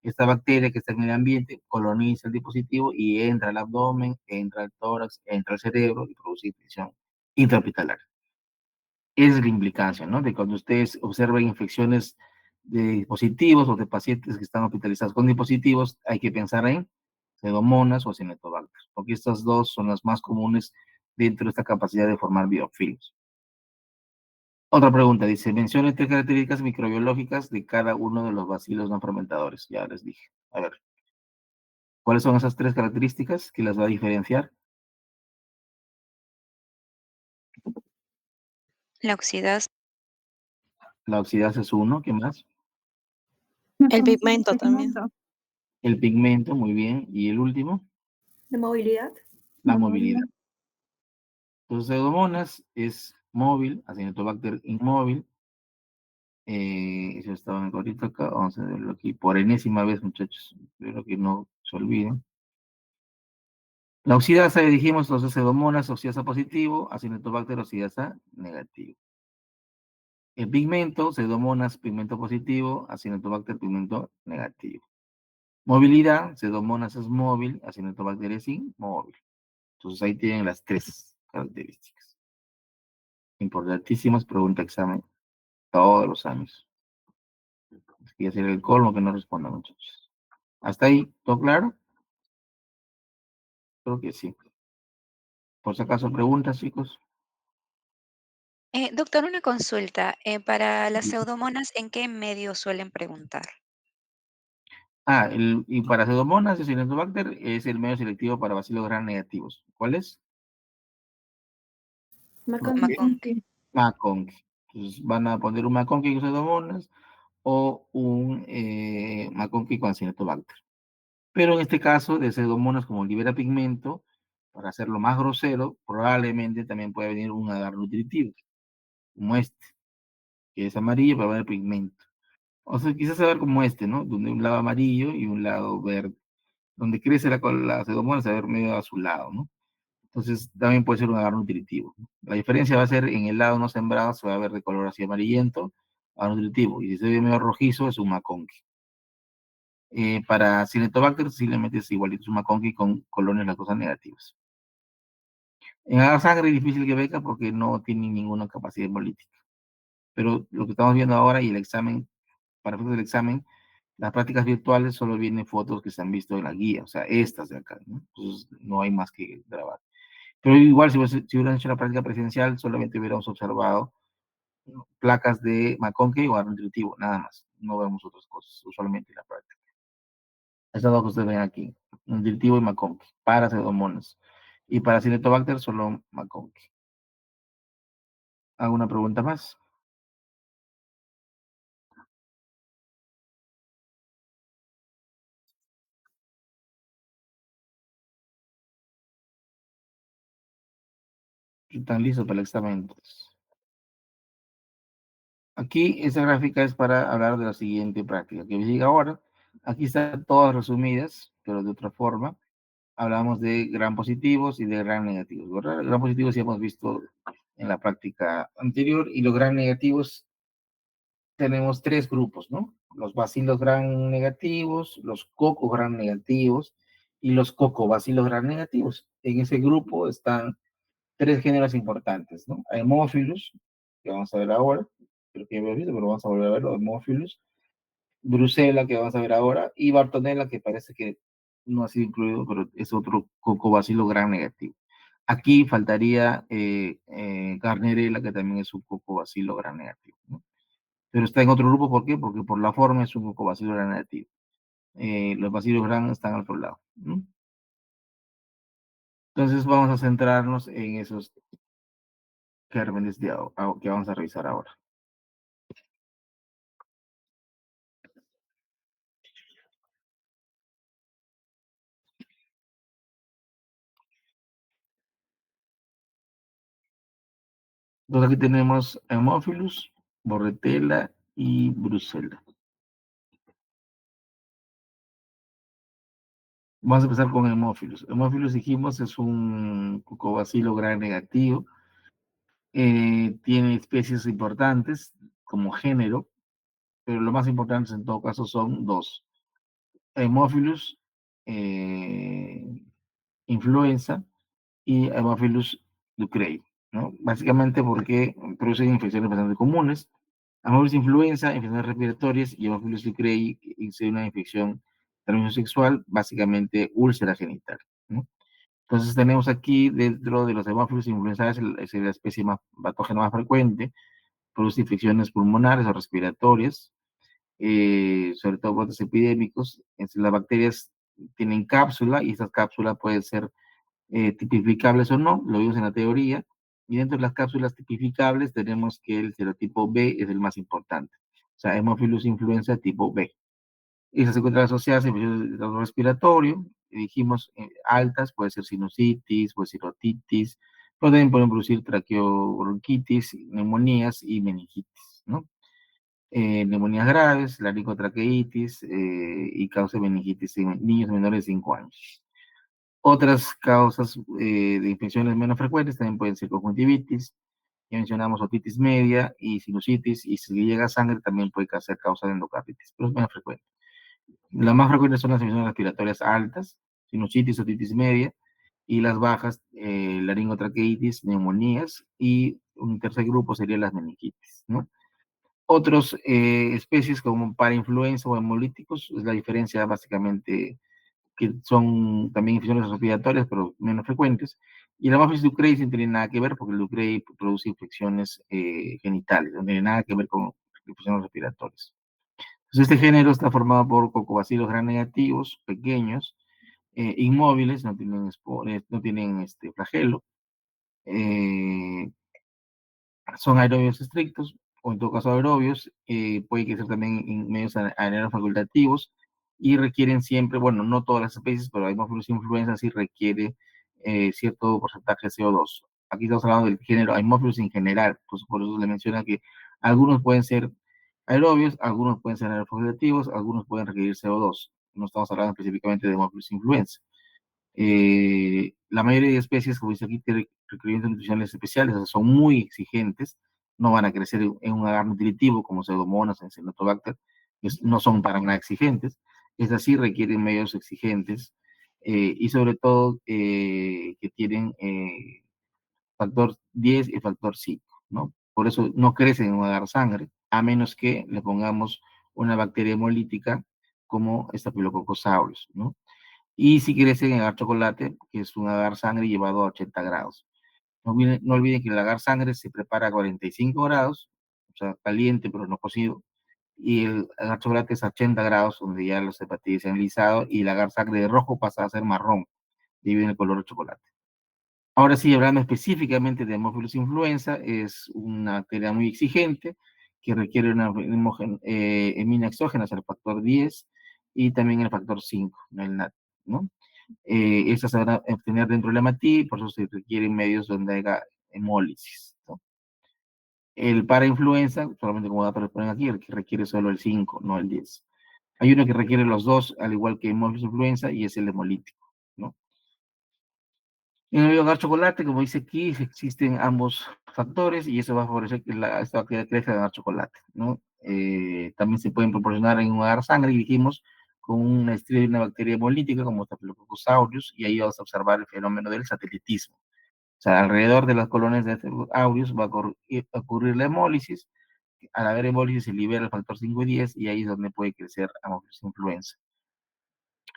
Esta bacteria que está en el ambiente coloniza el dispositivo y entra al abdomen, entra al tórax, entra al cerebro y produce infección intrahospitalaria. Esa es la implicancia, ¿no? De cuando ustedes observan infecciones de dispositivos o de pacientes que están hospitalizados con dispositivos, hay que pensar en pseudomonas o cinetobacter, porque estas dos son las más comunes dentro de esta capacidad de formar biofilms. Otra pregunta, dice, mencione 3 características microbiológicas de cada uno de los bacilos no fermentadores. Ya les dije. A ver, ¿cuáles son esas 3 características que las va a diferenciar? La oxidasa, La oxidasa es uno, ¿qué más? El pigmento también. El pigmento, muy bien. ¿Y el último? ¿La movilidad? La movilidad. Entonces, Pseudomonas es móvil, Acinetobacter inmóvil. Eso estaba ahorita acá. Vamos a verlo aquí por enésima vez, muchachos. Espero que no se olviden. La oxidasa, ya dijimos, entonces Pseudomonas, oxidasa positivo, Acinetobacter, oxidasa negativo. El pigmento, Pseudomonas, pigmento positivo, Acinetobacter, pigmento negativo. Movilidad, Pseudomonas es móvil, Acinetobacter es inmóvil. Entonces ahí tienen las 3 características. Importantísimas, pregunta examen todos los años. Es que ya sería el colmo que no respondan, muchachos. ¿Hasta ahí? ¿Todo claro? Creo que sí. Por si acaso preguntas, chicos. Doctor, una consulta. Para las pseudomonas, ¿en qué medio suelen preguntar? Y para Pseudomonas y Acinetobacter es el medio selectivo para bacilos gram negativos. ¿Cuál es? McConkie. McConkie. Entonces van a poner un McConkie con Pseudomonas o un McConkie con Acinetobacter. Pero en este caso de Pseudomonas, como libera pigmento, para hacerlo más grosero, probablemente también puede venir un agar nutritivo, como este, que es amarillo, pero va a haber pigmento. O sea, quizás se va a ver como este, ¿no? Donde un lado amarillo y un lado verde. Donde crece la pseudomonas se va a ver medio azulado, ¿no? Entonces también puede ser un agar nutritivo, ¿no? La diferencia va a ser en el lado no sembrado, se va a ver de color así amarillento, agar nutritivo. Y si se ve medio rojizo, es un McConkie. Para Cinetobacter simplemente es igualito, es un McConkie con colonias lactosas negativas. En la sangre es difícil que venga porque no tiene ninguna capacidad hemolítica. Pero lo que estamos viendo ahora y el examen, para efectos del examen, las prácticas virtuales solo vienen fotos que se han visto en la guía, o sea, estas de acá, ¿no? Entonces no hay más que grabar. Pero igual, si hubieran hecho la práctica presencial, solamente hubiéramos observado, ¿no?, placas de McConkie o nutritivo, nada más. No vemos otras cosas, usualmente en la práctica. Estas dos que ustedes ven aquí, nutritivo y McConkie, para pseudomonas. Y para Cinetobacter, solo McConkie. ¿Alguna pregunta más? ¿Están listos para el examen? Entonces, aquí esta gráfica es para hablar de la siguiente práctica que llega ahora. Aquí están todas resumidas, pero de otra forma. Hablamos de gram positivos y de gram negativos, ¿verdad? Gram positivos ya hemos visto en la práctica anterior y los gram negativos tenemos 3 grupos, ¿no? Los bacilos gram negativos, los cocos gram negativos y los cocobacilos gram negativos. En ese grupo están 3 géneros importantes, ¿no? Haemophilus, que vamos a ver ahora, creo que ya había visto, pero vamos a volver a verlo, Haemophilus, Brucella, que vamos a ver ahora, y Bartonella, que parece que no ha sido incluido, pero es otro cocobacilo gram negativo. Aquí faltaría Gardnerella, que también es un cocobacilo gram negativo, ¿no? Pero está en otro grupo, ¿por qué? Porque por la forma es un cocobacilo gram negativo. Los bacilos gram están al otro lado, ¿no? Entonces vamos a centrarnos en esos gérmenes que vamos a revisar ahora. Entonces aquí tenemos Haemophilus, Bordetella y Brucella. Vamos a empezar con Haemophilus. Haemophilus, dijimos, es un cocobacilo gram negativo. Tiene especies importantes como género, pero lo más importantes en todo caso son dos. Haemophilus influenza y Haemophilus ducreyi, ¿no? Básicamente porque producen infecciones bastante comunes. Haemophilus influenza, infecciones respiratorias, y Haemophilus ducreyi es una infección de transmisión sexual, básicamente úlcera genital, ¿no? Entonces tenemos aquí dentro de los Haemophilus influenza es la especie más patógena más frecuente, produce infecciones pulmonares o respiratorias, sobre todo brotes epidémicos. Las bacterias tienen cápsula y estas cápsulas pueden ser tipificables o no, lo vimos en la teoría, y dentro de las cápsulas tipificables tenemos que el serotipo B es el más importante, o sea, Haemophilus influenza tipo B. Esas se encuentran asociadas a infecciones de respiratorio, y dijimos altas, puede ser sinusitis, puede ser otitis, pero también pueden producir traqueobronquitis, neumonías y meningitis, ¿no? Neumonías graves, laringotraqueitis y causa meningitis en niños menores de 5 años. Otras causas de infecciones menos frecuentes también pueden ser conjuntivitis, ya mencionamos otitis media y sinusitis, y si llega a sangre también puede ser causa de endocarditis, pero es menos frecuente. Las más frecuentes son las infecciones respiratorias altas, sinusitis, otitis media, y las bajas, laringotraqueitis, neumonías, y un tercer grupo sería las meningitis, ¿no? Otras especies como parainfluenza o hemolíticos, es la diferencia básicamente que son también infecciones respiratorias, pero menos frecuentes. Y la Haemophilus ducreyi no tiene nada que ver porque el ducreyi produce infecciones genitales, no tiene nada que ver con infecciones respiratorias. Entonces, este género está formado por cocobacilos gram negativos, pequeños, inmóviles, no tienen, no tienen flagelo, eh, son aerobios estrictos, o en todo caso aerobios, puede que ser también en medios anaerobios facultativos, y requieren siempre, bueno, no todas las especies, pero Haemophilus influenza sí requiere cierto porcentaje de CO2. Aquí estamos hablando del género Haemophilus en general, pues por eso le menciona que algunos pueden ser aerobios, algunos pueden ser anaerofacultativos, algunos pueden requerir CO2. No estamos hablando específicamente de Haemophilus influenza. La mayoría de especies, como dice aquí, tienen requerimientos nutricionales especiales, o sea, son muy exigentes, no van a crecer en un agar nutritivo como Pseudomonas, en Cyanotobacter, no son para nada exigentes. Es así, requieren medios exigentes y sobre todo que tienen factor 10 y factor 5, ¿no? Por eso no crecen en un agar sangre, a menos que le pongamos una bacteria hemolítica como Staphylococcus aureus, ¿no? Y si crecen en agar chocolate, que es un agar sangre llevado a 80 grados. No olviden que el agar sangre se prepara a 45 grados, o sea, caliente pero no cocido, y el agar chocolate es a 80 grados, donde ya los hepatitis se han lisado, y el agar sangre de rojo pasa a ser marrón, y viene el color de chocolate. Ahora sí, hablando específicamente de Haemophilus influenza, es una bacteria muy exigente que requiere una hemina exógena, el factor 10 y también el factor 5, el NAT, ¿no? Estas se van a obtener dentro de la hematí, por eso se requieren medios donde haya hemólisis, ¿no? El parainfluenza, solamente como dato les ponen aquí, el que requiere solo el 5, no el 10. Hay uno que requiere los dos, al igual que Haemophilus influenza, y es el hemolítico, ¿no? En el agar chocolate, como dice aquí, existen ambos factores y eso va a favorecer que esta bacteria crezca en el agar chocolate, ¿no? También se pueden proporcionar en un agar sangre, y dijimos, con una estría de una bacteria hemolítica como Staphylococcus aureus, y ahí vamos a observar el fenómeno del satelitismo. O sea, alrededor de las colonias de Staphylococcus aureus va a ocurrir la hemólisis. Al haber hemólisis se libera el factor 5 y 10 y ahí es donde puede crecer Haemophilus influenza.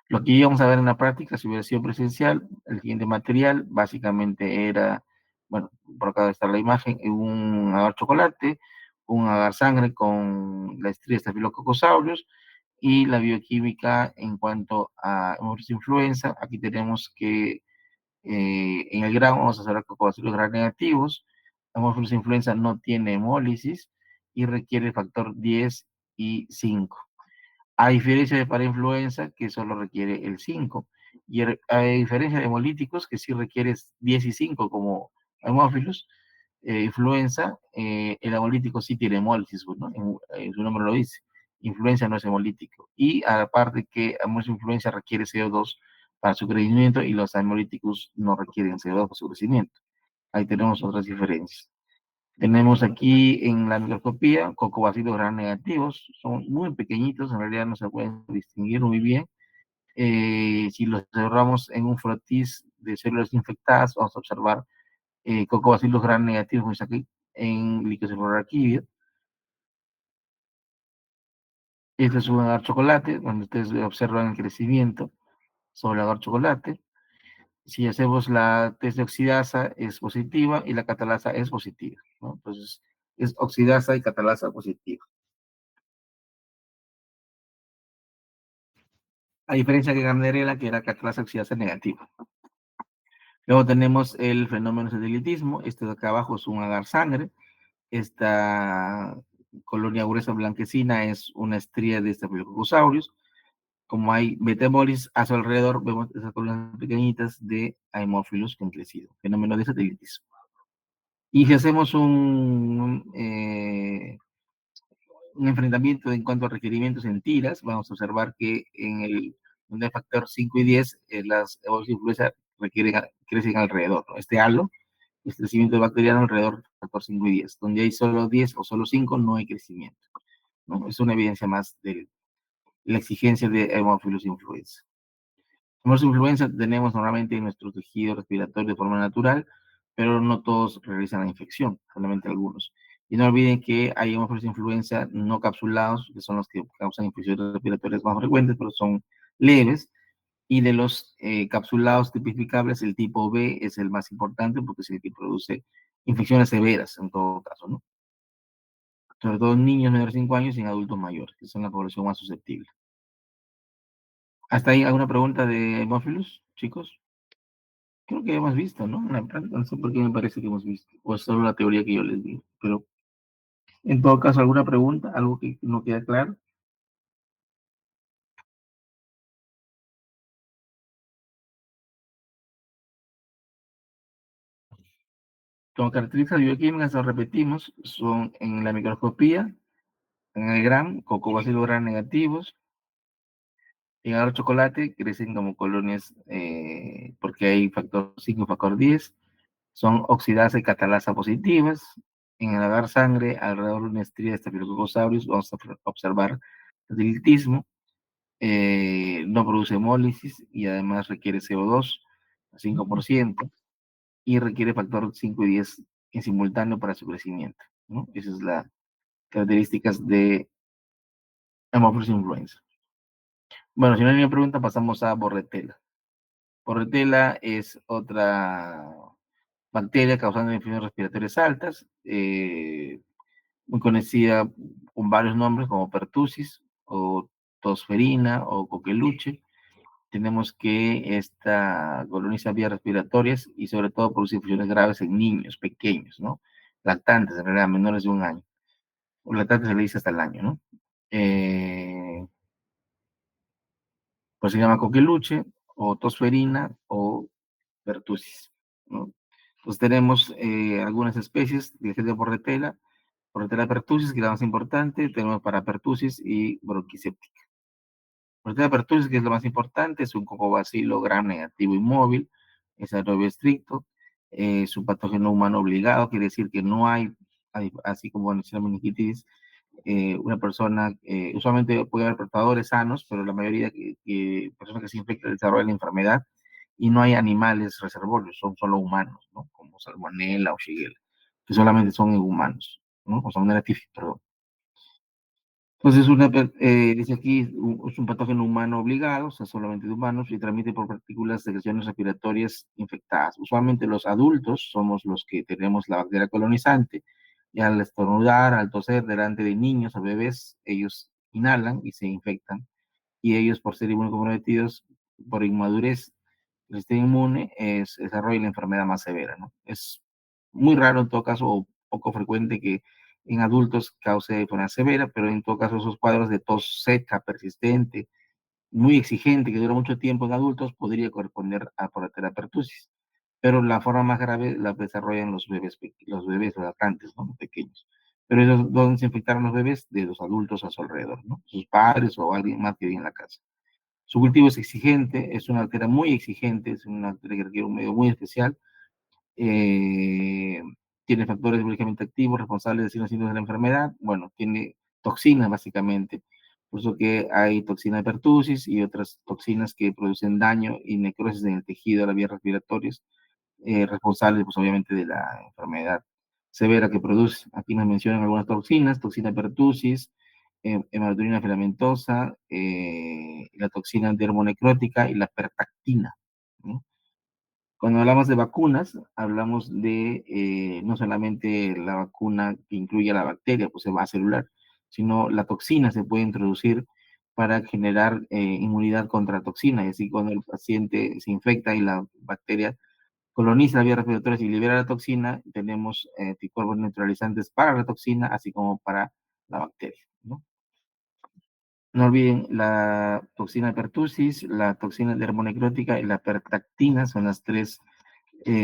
Lo que íbamos a ver en la práctica, si hubiera sido presencial, el siguiente material básicamente era, bueno, por acá está la imagen, un agar chocolate, un agar sangre con la estría Staphylococcus aureus y la bioquímica en cuanto a Haemophilus influenza. Aquí tenemos que en el grano vamos a hacer cocobacilos gram negativos. Haemophilus influenza no tiene hemólisis y requiere factor 10 y 5. A diferencia de parainfluenza, que solo requiere el 5. Y a diferencia de hemolíticos, que sí requiere 10 y 5 como Haemophilus influenza, el hemolítico sí tiene hemólisis, ¿no? Su nombre lo dice. Influenza no es hemolítico. Y aparte que Haemophilus influenza requiere CO2 para su crecimiento y los hemolíticos no requieren CO2 para su crecimiento. Ahí tenemos otras diferencias. Tenemos aquí en la microscopía cocobacilos gram negativos, son muy pequeñitos, en realidad no se pueden distinguir muy bien. Si los observamos en un frotis de células infectadas, vamos a observar cocobacilos gram negativos, como está aquí, en Licosiferorraquídeo. Este es un agar chocolate, donde ustedes observan el crecimiento sobre el agar chocolate. Si hacemos la test de oxidasa, es positiva y la catalasa es positiva, ¿no? Entonces, es oxidasa y catalasa positiva. A diferencia de Gardnerella, que era catalasa oxidasa negativa. Luego tenemos el fenómeno satelitismo. Este de acá abajo es un agar sangre. Esta colonia gruesa blanquecina es una estría de Staphylococcus aureus. Como hay metamorfosis a su alrededor, vemos esas colonias pequeñitas de Haemophilus que han crecido. Fenómeno de satelitismo. Y si hacemos un enfrentamiento en cuanto a requerimientos en tiras, vamos a observar que en el donde hay factor 5 y 10, las Haemophilus influenza crecen alrededor, ¿no? Este halo, este crecimiento bacteriano alrededor del factor 5 y 10. Donde hay solo 10 o solo 5, no hay crecimiento, ¿no? Es una evidencia más de la exigencia de Haemophilus influenza. Haemophilus influenza tenemos normalmente en nuestro tejido respiratorio de forma natural, pero no todos realizan la infección, solamente algunos. Y no olviden que hay Haemophilus influenza no capsulados, que son los que causan infecciones respiratorias más frecuentes, pero son leves. Y de los capsulados tipificables, el tipo B es el más importante porque es el que produce infecciones severas en todo caso, ¿no? Sobre todo en niños menores de 5 años y en adultos mayores, que son la población más susceptible. ¿Hasta ahí alguna pregunta de Haemophilus, chicos? Creo que hemos visto, ¿no? No sé por qué me parece que hemos visto, o es solo la teoría que yo les digo, pero en todo caso, ¿alguna pregunta? ¿Algo que no queda claro? Como características bioquímicas, lo repetimos, son en la microscopía, en el gram, cocobacilos gram negativos, en el chocolate crecen como colonias porque hay factor 5, factor 10, son oxidasa y catalasa positivas. En el agar sangre, alrededor de una estría de Staphylococcus aureus, vamos a observar satelitismo. No produce hemólisis y además requiere CO2 a 5% y requiere factor 5 y 10 en simultáneo para su crecimiento, ¿no? Esas son las características de Haemophilus influenza. Bueno, si no hay ninguna pregunta, pasamos a Bordetella. Bordetella es otra bacteria causando infecciones respiratorias altas, muy conocida con varios nombres como pertussis o tosferina o coqueluche. Tenemos que esta coloniza vías respiratorias y sobre todo produce infecciones graves en niños pequeños, ¿no? Lactantes, en realidad, menores de un año. O lactantes se le dice hasta el año, ¿no? Pues se llama coqueluche o tosferina o pertussis, ¿no? Entonces tenemos algunas especies de Bordetella pertussis, que es la más importante, tenemos Parapertussis y bronquicéptica. Bordetella pertussis, que es lo más importante, es un cocobacilo gram negativo inmóvil, es aerobio estricto, es un patógeno humano obligado, quiere decir que no hay, así como en la meningitis, una persona, usualmente puede haber portadores sanos, pero la mayoría personas que se infectan desarrollan la enfermedad y no hay animales reservorios, son solo humanos, ¿no? Como Salmonella o Shigella, que solamente son en humanos, ¿no? O Salmonella typhi, perdón. Entonces, dice aquí, es un patógeno humano obligado, o sea, solamente de humanos, y transmite por partículas de secreciones respiratorias infectadas. Usualmente los adultos somos los que tenemos la bacteria colonizante, y al estornudar, al toser delante de niños o bebés, ellos inhalan y se infectan, y ellos, por ser inmunocomprometidos, por inmadurez, el sistema inmune desarrolla la enfermedad más severa, ¿no? Es muy raro en todo caso, o poco frecuente que en adultos cause enfermedad severa, pero en todo caso esos cuadros de tos seca, persistente, muy exigente, que dura mucho tiempo en adultos, podría corresponder a porotela pertussis. Pero la forma más grave la desarrollan los bebés lactantes, ¿no? Pequeños. Pero ellos, ¿dónde se infectaron los bebés? De los adultos a su alrededor, ¿no? Sus padres o alguien más que vive en la casa. Su cultivo es exigente, es una bacteria muy exigente, es una bacteria que requiere un medio muy especial, eh, tiene factores biológicamente activos responsables de ciertos síntomas de la enfermedad, bueno, tiene toxinas básicamente, por eso que hay toxina de pertussis y otras toxinas que producen daño y necrosis en el tejido de las vías respiratorias, responsables pues obviamente de la enfermedad severa que produce. Aquí nos mencionan algunas toxinas, toxina de pertussis, hematocrit filamentosa, la toxina dermonecrótica y la pertactina, ¿no? Cuando hablamos de vacunas, hablamos de no solamente la vacuna que incluye la bacteria, pues se va a celular, sino la toxina se puede introducir para generar inmunidad contra toxina. Y así cuando el paciente se infecta y la bacteria coloniza la vía respiratoria y libera la toxina, tenemos anticuerpos neutralizantes para la toxina, así como para la bacteria, ¿no? No olviden la toxina de pertussis, la toxina dermonecrótica y la pertactina son las tres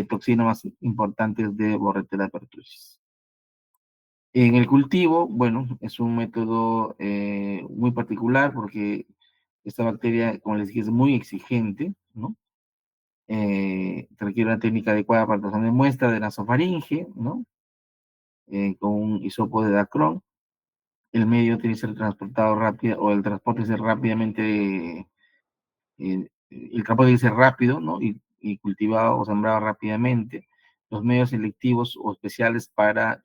toxinas más importantes de Bordetella pertussis. En el cultivo, bueno, es un método muy particular porque esta bacteria, como les dije, es muy exigente, ¿no? Requiere una técnica adecuada para la de muestra de nasofaringe, ¿no? Con un hisopo de Dacron. El medio tiene que ser transportado rápido, o el transporte tiene que ser rápidamente, el campo tiene que ser rápido, ¿no? Y cultivado o sembrado rápidamente. Los medios selectivos o especiales para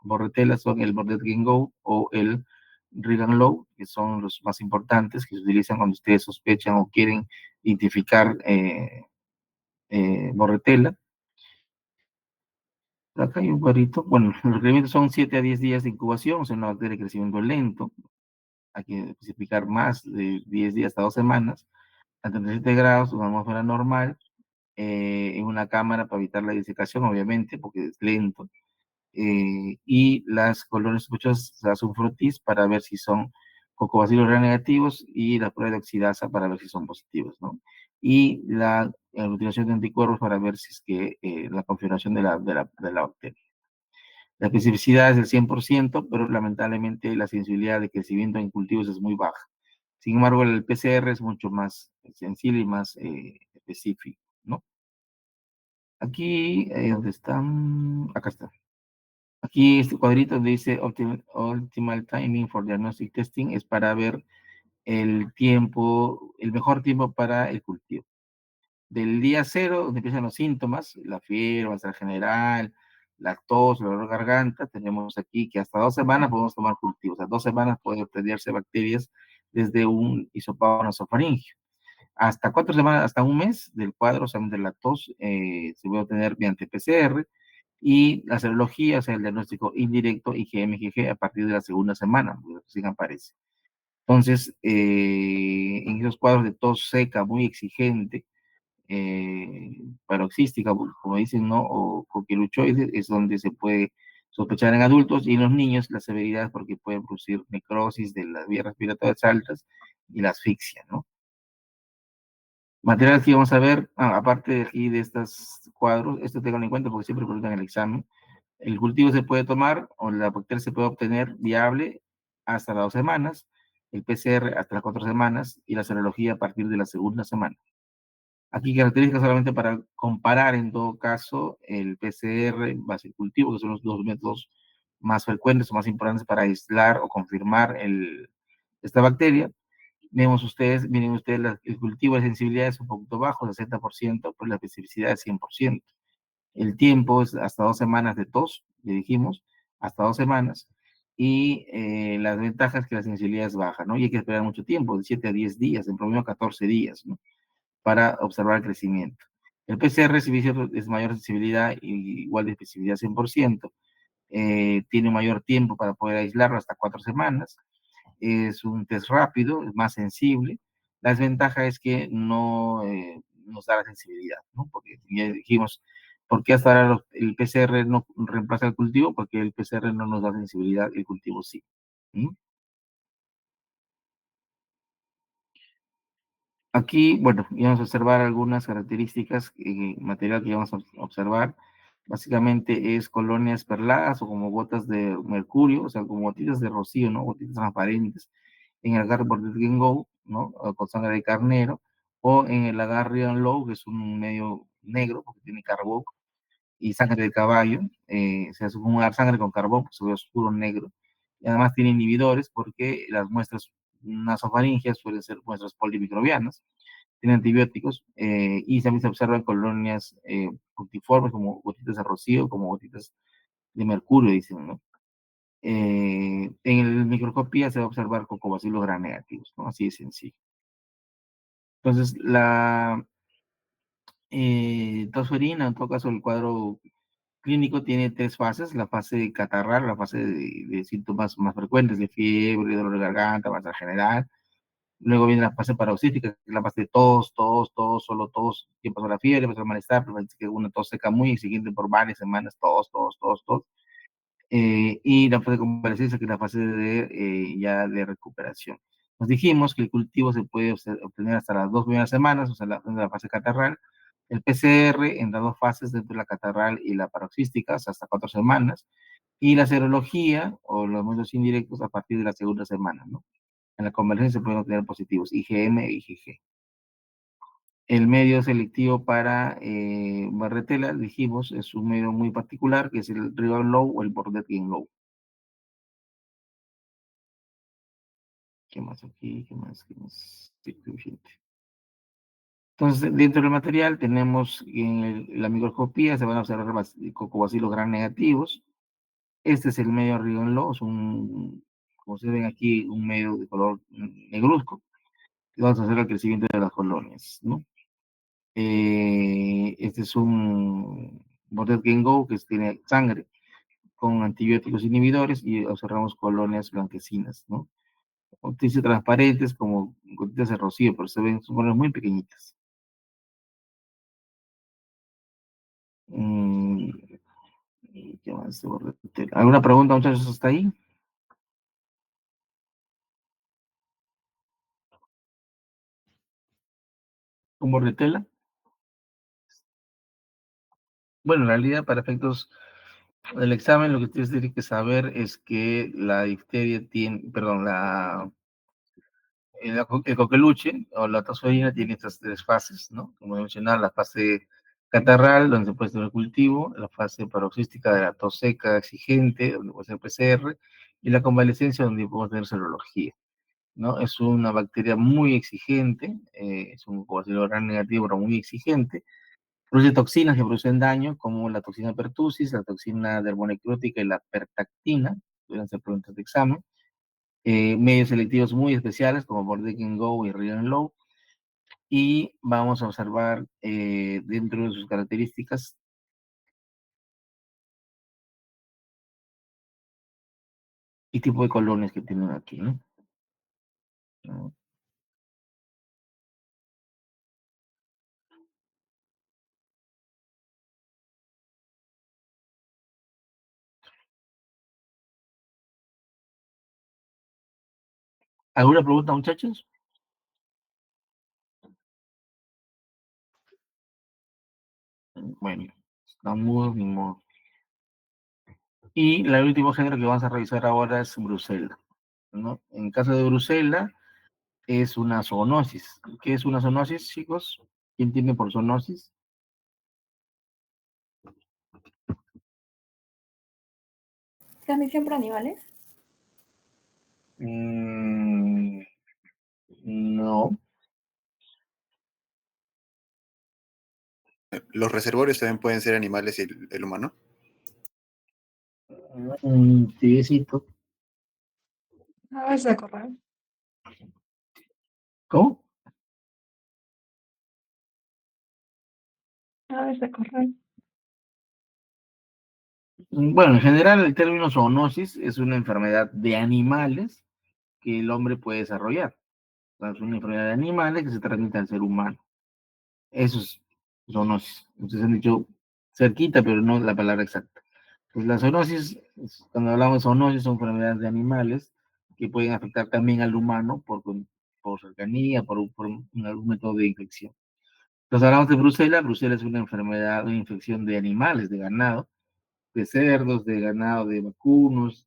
Bordetella son el Bordet Go o el Regan Low, que son los más importantes que se utilizan cuando ustedes sospechan o quieren identificar Bordetella. Acá hay un cuadrito. Bueno, los requerimientos son 7 a 10 días de incubación, es una bacteria de crecimiento lento. Hay que especificar más de 10 días hasta 2 semanas. A 37 grados, una atmósfera normal, en una cámara para evitar la disecación, obviamente, porque es lento. Y las colonias sospechosas se hace un frotis para ver si son cocobacilos negativos y la prueba de oxidasa para ver si son positivos, ¿no? Y la utilización de anticuerpos para ver si es que la configuración de la bacteria. La especificidad es del 100%, pero lamentablemente la sensibilidad de crecimiento en cultivos es muy baja. Sin embargo, el PCR es mucho más sensible y más específico, ¿no? Aquí, ¿dónde están? Acá está. Aquí este cuadrito dice optimal timing for diagnostic testing, es para ver el tiempo, el mejor tiempo para el cultivo. Del día cero, donde empiezan los síntomas, la fiebre, malestar general, la tos, el dolor de garganta, tenemos aquí que hasta 2 semanas podemos tomar cultivos. A 2 semanas pueden obtenerse bacterias desde un hisopado nasofaringeo. Hasta 4 semanas, hasta un mes del cuadro, o sea, de la tos, se puede obtener mediante PCR y la serología, o sea, el diagnóstico indirecto IgM-IgG a partir de la segunda semana, pues, recién aparece. Entonces, en esos cuadros de tos seca muy exigente, paroxística, como dicen, ¿no? O coquiluchoide, es donde se puede sospechar en adultos y en los niños la severidad porque pueden producir necrosis de las vías respiratorias altas y la asfixia, ¿no? Materiales que vamos a ver, aparte de aquí de estos cuadros, esto tengan en cuenta porque siempre preguntan en el examen. El cultivo se puede tomar o la bacteria se puede obtener viable hasta las 2 semanas, el PCR hasta las 4 semanas y la serología a partir de la segunda semana. Aquí características solamente para comparar en todo caso el PCR base cultivo, que son los 2 métodos más frecuentes o más importantes para aislar o confirmar esta bacteria. Miren ustedes, el cultivo de sensibilidad es un poquito bajo, 60%, pues la especificidad es 100%. El tiempo es hasta 2 semanas de tos, le dijimos, hasta 2 semanas. Y las ventajas es que la sensibilidad es baja, ¿no? Y hay que esperar mucho tiempo, de 7 a 10 días, en promedio 14 días, ¿no? Para observar el crecimiento. El PCR es mayor sensibilidad y igual de especificidad 100%. Tiene mayor tiempo para poder aislarlo, hasta 4 semanas. Es un test rápido, es más sensible. La desventaja es que no nos da la sensibilidad, ¿no? Porque ya dijimos, ¿por qué hasta ahora el PCR no reemplaza el cultivo? Porque el PCR no nos da sensibilidad, el cultivo sí. ¿Mm? Aquí, bueno, vamos a observar algunas características, material que vamos a observar. Básicamente es colonias perladas o como gotas de mercurio, o sea, como gotitas de rocío, ¿no? Gotitas transparentes en el agar por Go, ¿no? O con sangre de carnero, o en el agar Rion Low, que es un medio negro, porque tiene carbón, y sangre de caballo, se hace un sangre con carbón, pues se ve oscuro negro, y además tiene inhibidores porque las muestras nasofaringeas suelen ser muestras polimicrobianas, tiene antibióticos, y también se observan colonias puntiformes como gotitas de rocío, como gotitas de mercurio, dicen, ¿no? En el microscopía se va a observar cocobacilos gram negativos, ¿no? Así de sencillo. Entonces, la tosferina, en todo caso, el cuadro clínico tiene 3 fases: la fase catarral, la fase de síntomas más frecuentes, de fiebre, dolor de garganta, malestar general. Luego viene la fase paroxística, que es la fase de tos, solo tos, que pasó la fiebre, pasó el malestar, pero que una tos seca muy exigente por varias semanas, tos. Y la fase de convalescencia, que es la fase ya de recuperación. Nos dijimos que el cultivo se puede obtener hasta las 2 primeras semanas, o sea, la fase catarral. El PCR en las 2 fases, dentro de la catarral y la paroxística, hasta 4 semanas. Y la serología, o los métodos indirectos, a partir de la segunda semana, ¿no? En la convergencia se pueden obtener positivos, IgM e IgG. El medio selectivo para Barretella, dijimos, es un medio muy particular, que es el Rion Low o el Bordet Low. ¿Qué más aquí? ¿Qué más? Sí, suficiente. Entonces, dentro del material tenemos en la microscopía, se van a observar cocobacilos gram negativos. Este es el medio Rion Low, es como se ven aquí, un medio de color negruzco. Vamos a hacer el crecimiento de las colonias, ¿no? Este es un Bordet Go que tiene sangre con antibióticos inhibidores y observamos colonias blanquecinas, ¿no? Noticias transparentes como gotitas de rocío, pero se ven, son colonias muy pequeñitas. Mm, ¿Qué más? ¿Alguna pregunta, muchachos, hasta ahí? ¿Un Bordetella? Bueno, en realidad, para efectos del examen, lo que ustedes tienen que saber es que la difteria tiene, perdón, el coqueluche o la tosferina tiene estas 3 fases, ¿no? Como mencionaba, la fase catarral, donde se puede hacer el cultivo, la fase paroxística de la tos seca exigente, donde puede ser PCR, y la convalescencia, donde podemos tener serología, ¿no? Es una bacteria muy exigente, es un coagulante gran negativo, pero muy exigente. Produce toxinas que producen daño, como la toxina pertussis, la toxina dermonecrótica y la pertactina, pueden ser preguntas de examen. Medios selectivos muy especiales, como Bordeaux Go y Rion Low, y vamos a observar dentro de sus características y tipo de colonias que tienen aquí, ¿no? ¿Alguna pregunta, muchachos? Bueno, están mudos, ni modo. Y el último género que vamos a revisar ahora es Brucella, ¿no? En caso de Brucella, es una zoonosis. ¿Qué es una zoonosis, chicos? ¿Quién entiende por zoonosis? ¿Transmisión por animales? No. ¿Los reservorios también pueden ser animales y el humano? Tibiecito. Aves de corral. ¿Cómo? Aves de corral. Bueno, en general el término zoonosis es una enfermedad de animales que el hombre puede desarrollar. O sea, es una enfermedad de animales que se transmite al ser humano. Eso es zoonosis. Ustedes han dicho cerquita, pero no la palabra exacta. Pues la zoonosis, cuando hablamos de zoonosis, son enfermedades de animales que pueden afectar también al humano por cercanía, por algún método de infección. Entonces hablamos de Brucela. Brucela es una enfermedad, una infección de animales, de ganado, de cerdos, de ganado, de vacunos,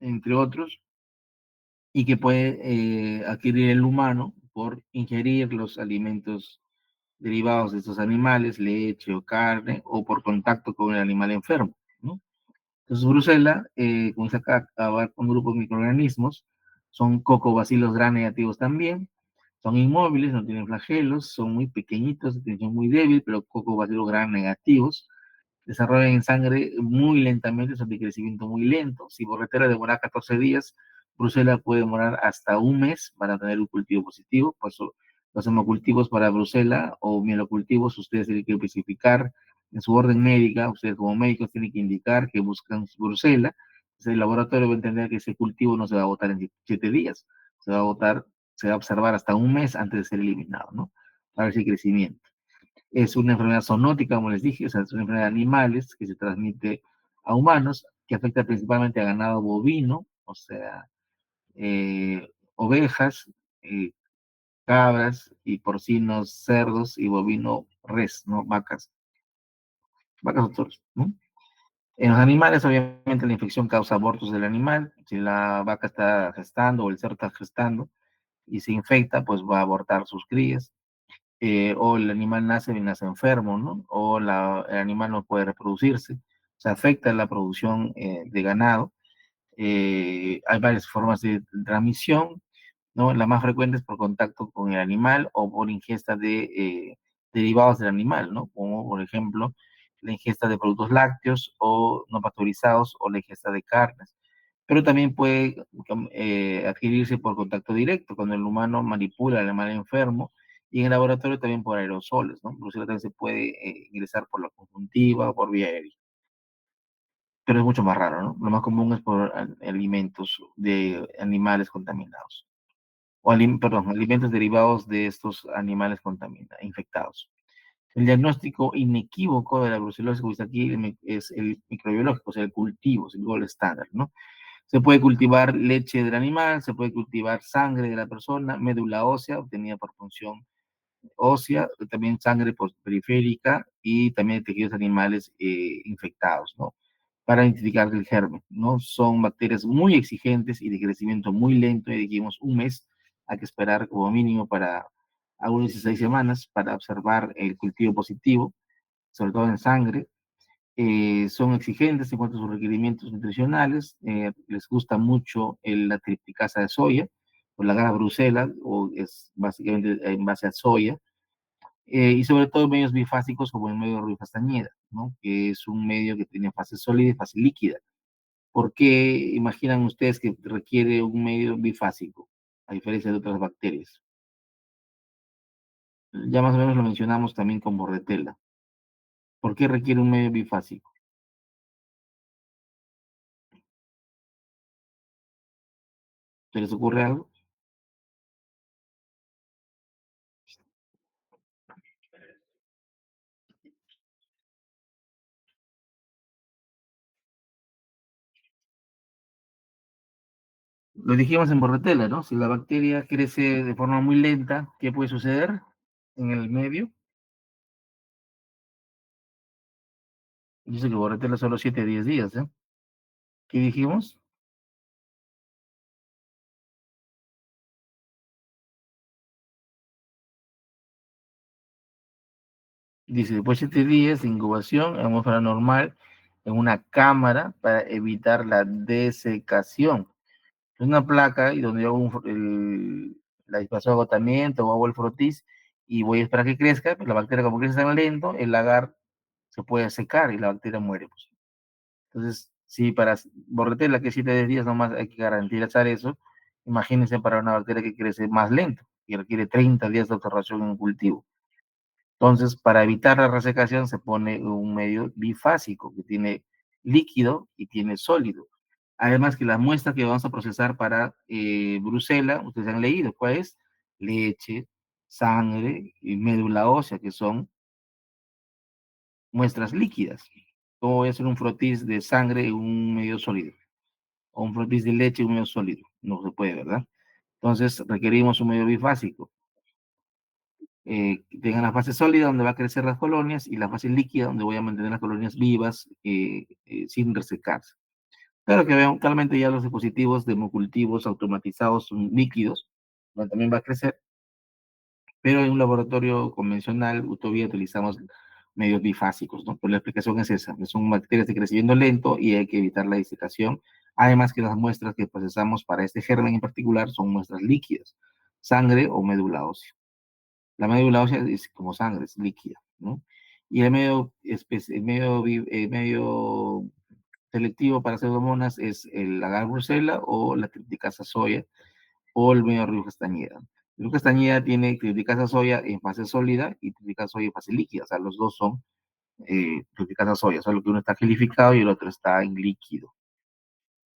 entre otros, y que puede adquirir el humano por ingerir los alimentos derivados de estos animales, leche o carne, o por contacto con el animal enfermo, ¿no? Entonces, Brucela comienza a acabar con grupos de microorganismos, son cocobacilos gram negativos también, son inmóviles, no tienen flagelos, son muy pequeñitos, de tensión muy débil, pero cocobacilos gram negativos, desarrollan en sangre muy lentamente, son de crecimiento muy lento. Si borretera demora 14 días, Brucela puede demorar hasta un mes para tener un cultivo positivo. Por eso los hemocultivos para Brucela o mielocultivos, ustedes tienen que especificar en su orden médica, ustedes como médicos tienen que indicar que buscan Brucela. Entonces el laboratorio va a entender que ese cultivo no se va a botar en 7 días, se va a botar, se va a observar hasta un mes antes de ser eliminado, ¿no? Para ver si hay crecimiento. Es una enfermedad zoonótica, como les dije, o sea, es una enfermedad de animales que se transmite a humanos, que afecta principalmente a ganado bovino, o sea, ovejas, eh, cabras y porcinos, cerdos y bovino res, ¿no? Vacas o toros, ¿no? En los animales, obviamente, la infección causa abortos del animal. Si la vaca está gestando o el cerdo está gestando y se infecta, pues va a abortar sus crías. O el animal nace y nace enfermo, ¿no? O el animal no puede reproducirse, se afecta la producción de ganado. Hay varias formas de transmisión, ¿no? La más frecuente es por contacto con el animal o por ingesta de derivados del animal, ¿no? Como por ejemplo la ingesta de productos lácteos o no pasteurizados o la ingesta de carnes. Pero también puede adquirirse por contacto directo, cuando el humano manipula al animal enfermo, y en el laboratorio también por aerosoles, ¿no? Brucela también se puede ingresar por la conjuntiva o por vía aérea, pero es mucho más raro, ¿no? Lo más común es por alimentos de animales contaminados, o perdón, alimentos derivados de estos animales contaminados, infectados. El diagnóstico inequívoco de la brucelosis, como está aquí, es el microbiológico, o sea, el cultivo, es el gold standard, ¿no? Se puede cultivar leche del animal, se puede cultivar sangre de la persona, médula ósea obtenida por función ósea, también sangre periférica y también tejidos animales infectados, ¿no? Para identificar el germen, ¿no? Son bacterias muy exigentes y de crecimiento muy lento, y dijimos un mes, hay que esperar como mínimo para algunas 16 semanas para observar el cultivo positivo, sobre todo en sangre. Son exigentes en cuanto a sus requerimientos nutricionales, les gusta mucho la tripticasa de soya, o la gas Brucela, o es básicamente en base a soya, y sobre todo medios bifásicos como el medio de Ruiz Castañeda, ¿no? Que es un medio que tiene fase sólida y fase líquida. ¿Por qué imaginan ustedes que requiere un medio bifásico, a diferencia de otras bacterias? Ya más o menos lo mencionamos también con Bordetella. ¿Por qué requiere un medio bifásico? ¿Se les ocurre algo? Lo dijimos en Bordetella, ¿no? Si la bacteria crece de forma muy lenta, ¿qué puede suceder en el medio? Dice que Bordetella solo 7 a 10 días, ¿eh? ¿Qué dijimos? Dice, después de 7 días de incubación, atmósfera normal, en una cámara para evitar la desecación. Es una placa y donde yo hago la dispersión de agotamiento o hago el frotis y voy a esperar que crezca, pero la bacteria como crece tan lento, el agar se puede secar y la bacteria muere. Pues. Entonces, si para borretela que 7 días nomás hay que garantizar eso, imagínense para una bacteria que crece más lento y requiere 30 días de observación en un cultivo. Entonces, para evitar la resecación se pone un medio bifásico que tiene líquido y tiene sólido. Además que la muestra que vamos a procesar para Brucela, ustedes han leído, ¿cuál es? Leche, sangre y médula ósea, que son muestras líquidas. ¿Cómo voy a hacer un frotis de sangre en un medio sólido? O un frotis de leche en un medio sólido. No se puede, ¿verdad? Entonces requerimos un medio bifásico. Que tengan la fase sólida donde va a crecer las colonias y la fase líquida donde voy a mantener las colonias vivas sin resecarse. Claro que vean, actualmente ya los dispositivos de hemocultivos automatizados son líquidos, donde también va a crecer, pero en un laboratorio convencional todavía utilizamos medios bifásicos, ¿no? Pero la explicación es esa, son bacterias de crecimiento lento y hay que evitar la disecación. Además que las muestras que procesamos para este germen en particular son muestras líquidas, sangre o médula ósea. La médula ósea es como sangre, es líquida, ¿no? Y el medio selectivo para pseudomonas es el agar brucela o la tripticasa soya o el medio río castañeda. El río castañeda tiene tripticasa soya en fase sólida y tripticasa soya en fase líquida, o sea, los dos son tripticasa soya, solo que uno está gelificado y el otro está en líquido.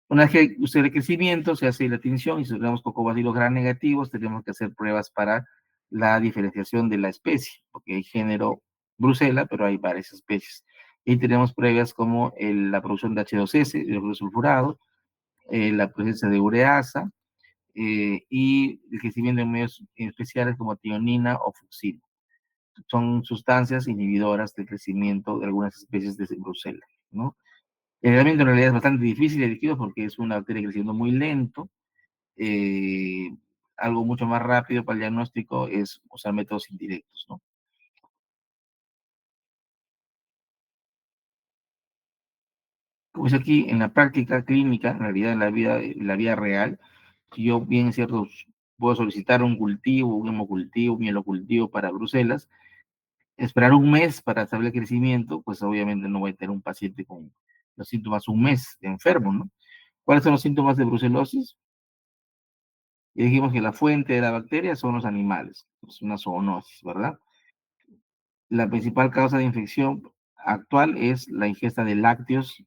Una vez que usted el crecimiento, se hace la tinción y si tenemos cocobacilos gram negativos, tenemos que hacer pruebas para la diferenciación de la especie, porque hay género Brucela, pero hay varias especies. Y tenemos pruebas como la producción de H2S, el hidrógeno sulfurado, la presencia de ureasa y el crecimiento en medios especiales como tionina o fucsina. Son sustancias inhibidoras del crecimiento de algunas especies de Brucela, ¿no? El aislamiento en realidad es bastante difícil de líquido porque es una bacteria creciendo muy lento. Eh, Algo mucho más rápido para el diagnóstico es usar métodos indirectos, ¿no? Como es aquí, en la práctica clínica, en realidad en la vida real, si yo bien es cierto, puedo solicitar un cultivo, un hemocultivo, un mielocultivo para Bruselas, esperar un mes para saber el crecimiento, pues obviamente no voy a tener un paciente con los síntomas un mes de enfermo, ¿no? ¿Cuáles son los síntomas de brucelosis? Y dijimos que la fuente de la bacteria son los animales, es una zoonosis, ¿verdad? La principal causa de infección actual es la ingesta de lácteos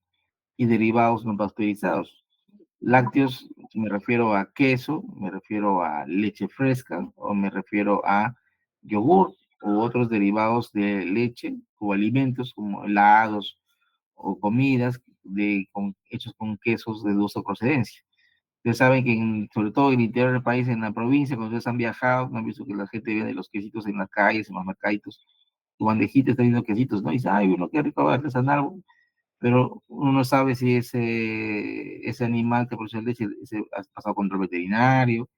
y derivados no pasteurizados. Lácteos, me refiero a queso, me refiero a leche fresca o me refiero a yogur u otros derivados de leche o alimentos como helados o comidas hechos con quesos de dudosa procedencia. Ustedes saben que sobre todo en el interior del país, en la provincia, cuando ustedes han viajado, no han visto que la gente vende los quesitos en las calles, en los mercaditos, tu bandejita está viendo quesitos, ¿no? Y dice, ay, uno qué rico artesanal, pero uno no sabe si ese animal que produce leche ha pasado contra el veterinario.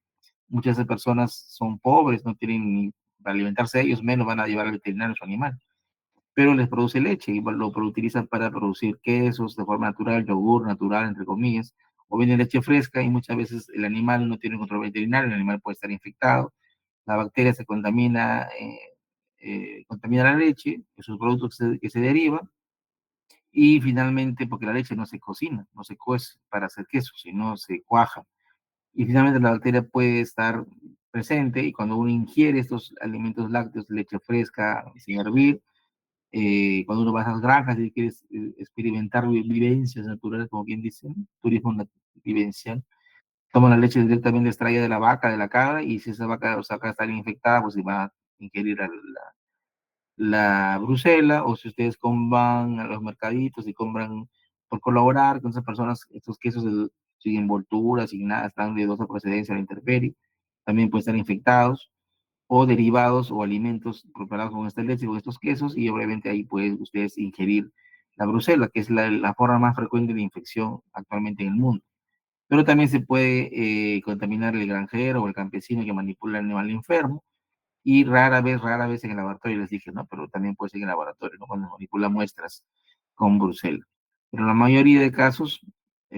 Muchas de esas personas son pobres, no tienen ni para alimentarse ellos, menos van a llevar al veterinario su animal. Pero les produce leche y lo utilizan para producir quesos de forma natural, yogur natural, entre comillas, o venden leche fresca y muchas veces el animal no tiene control veterinario, el animal puede estar infectado, la bacteria se contamina la leche, esos productos que se derivan, y finalmente, porque la leche no se cocina, no se cuece para hacer queso, sino se cuaja. Y finalmente la bacteria puede estar presente y cuando uno ingiere estos alimentos lácteos, leche fresca, sin hervir, cuando uno va a las granjas y quiere experimentar vivencias naturales, como quien dice, turismo vivencial, toma la leche directamente extraída de la vaca, de la cabra, y si esa vaca o saca está infectada, pues se va a ingerir la Brucela, o si ustedes van a los mercaditos y compran por colaborar con esas personas, estos quesos sin envoltura, sin nada, están de dudosa procedencia a la intemperie, también pueden estar infectados, o derivados o alimentos preparados con esta leche, con estos quesos, y obviamente ahí pueden ustedes ingerir la Brucela, que es la forma más frecuente de infección actualmente en el mundo. Pero también se puede contaminar el granjero o el campesino que manipula el animal enfermo, y rara vez en el laboratorio les dije, ¿no? Pero también puede ser en el laboratorio, ¿no? Cuando manipula muestras con Brucela. Pero la mayoría de casos,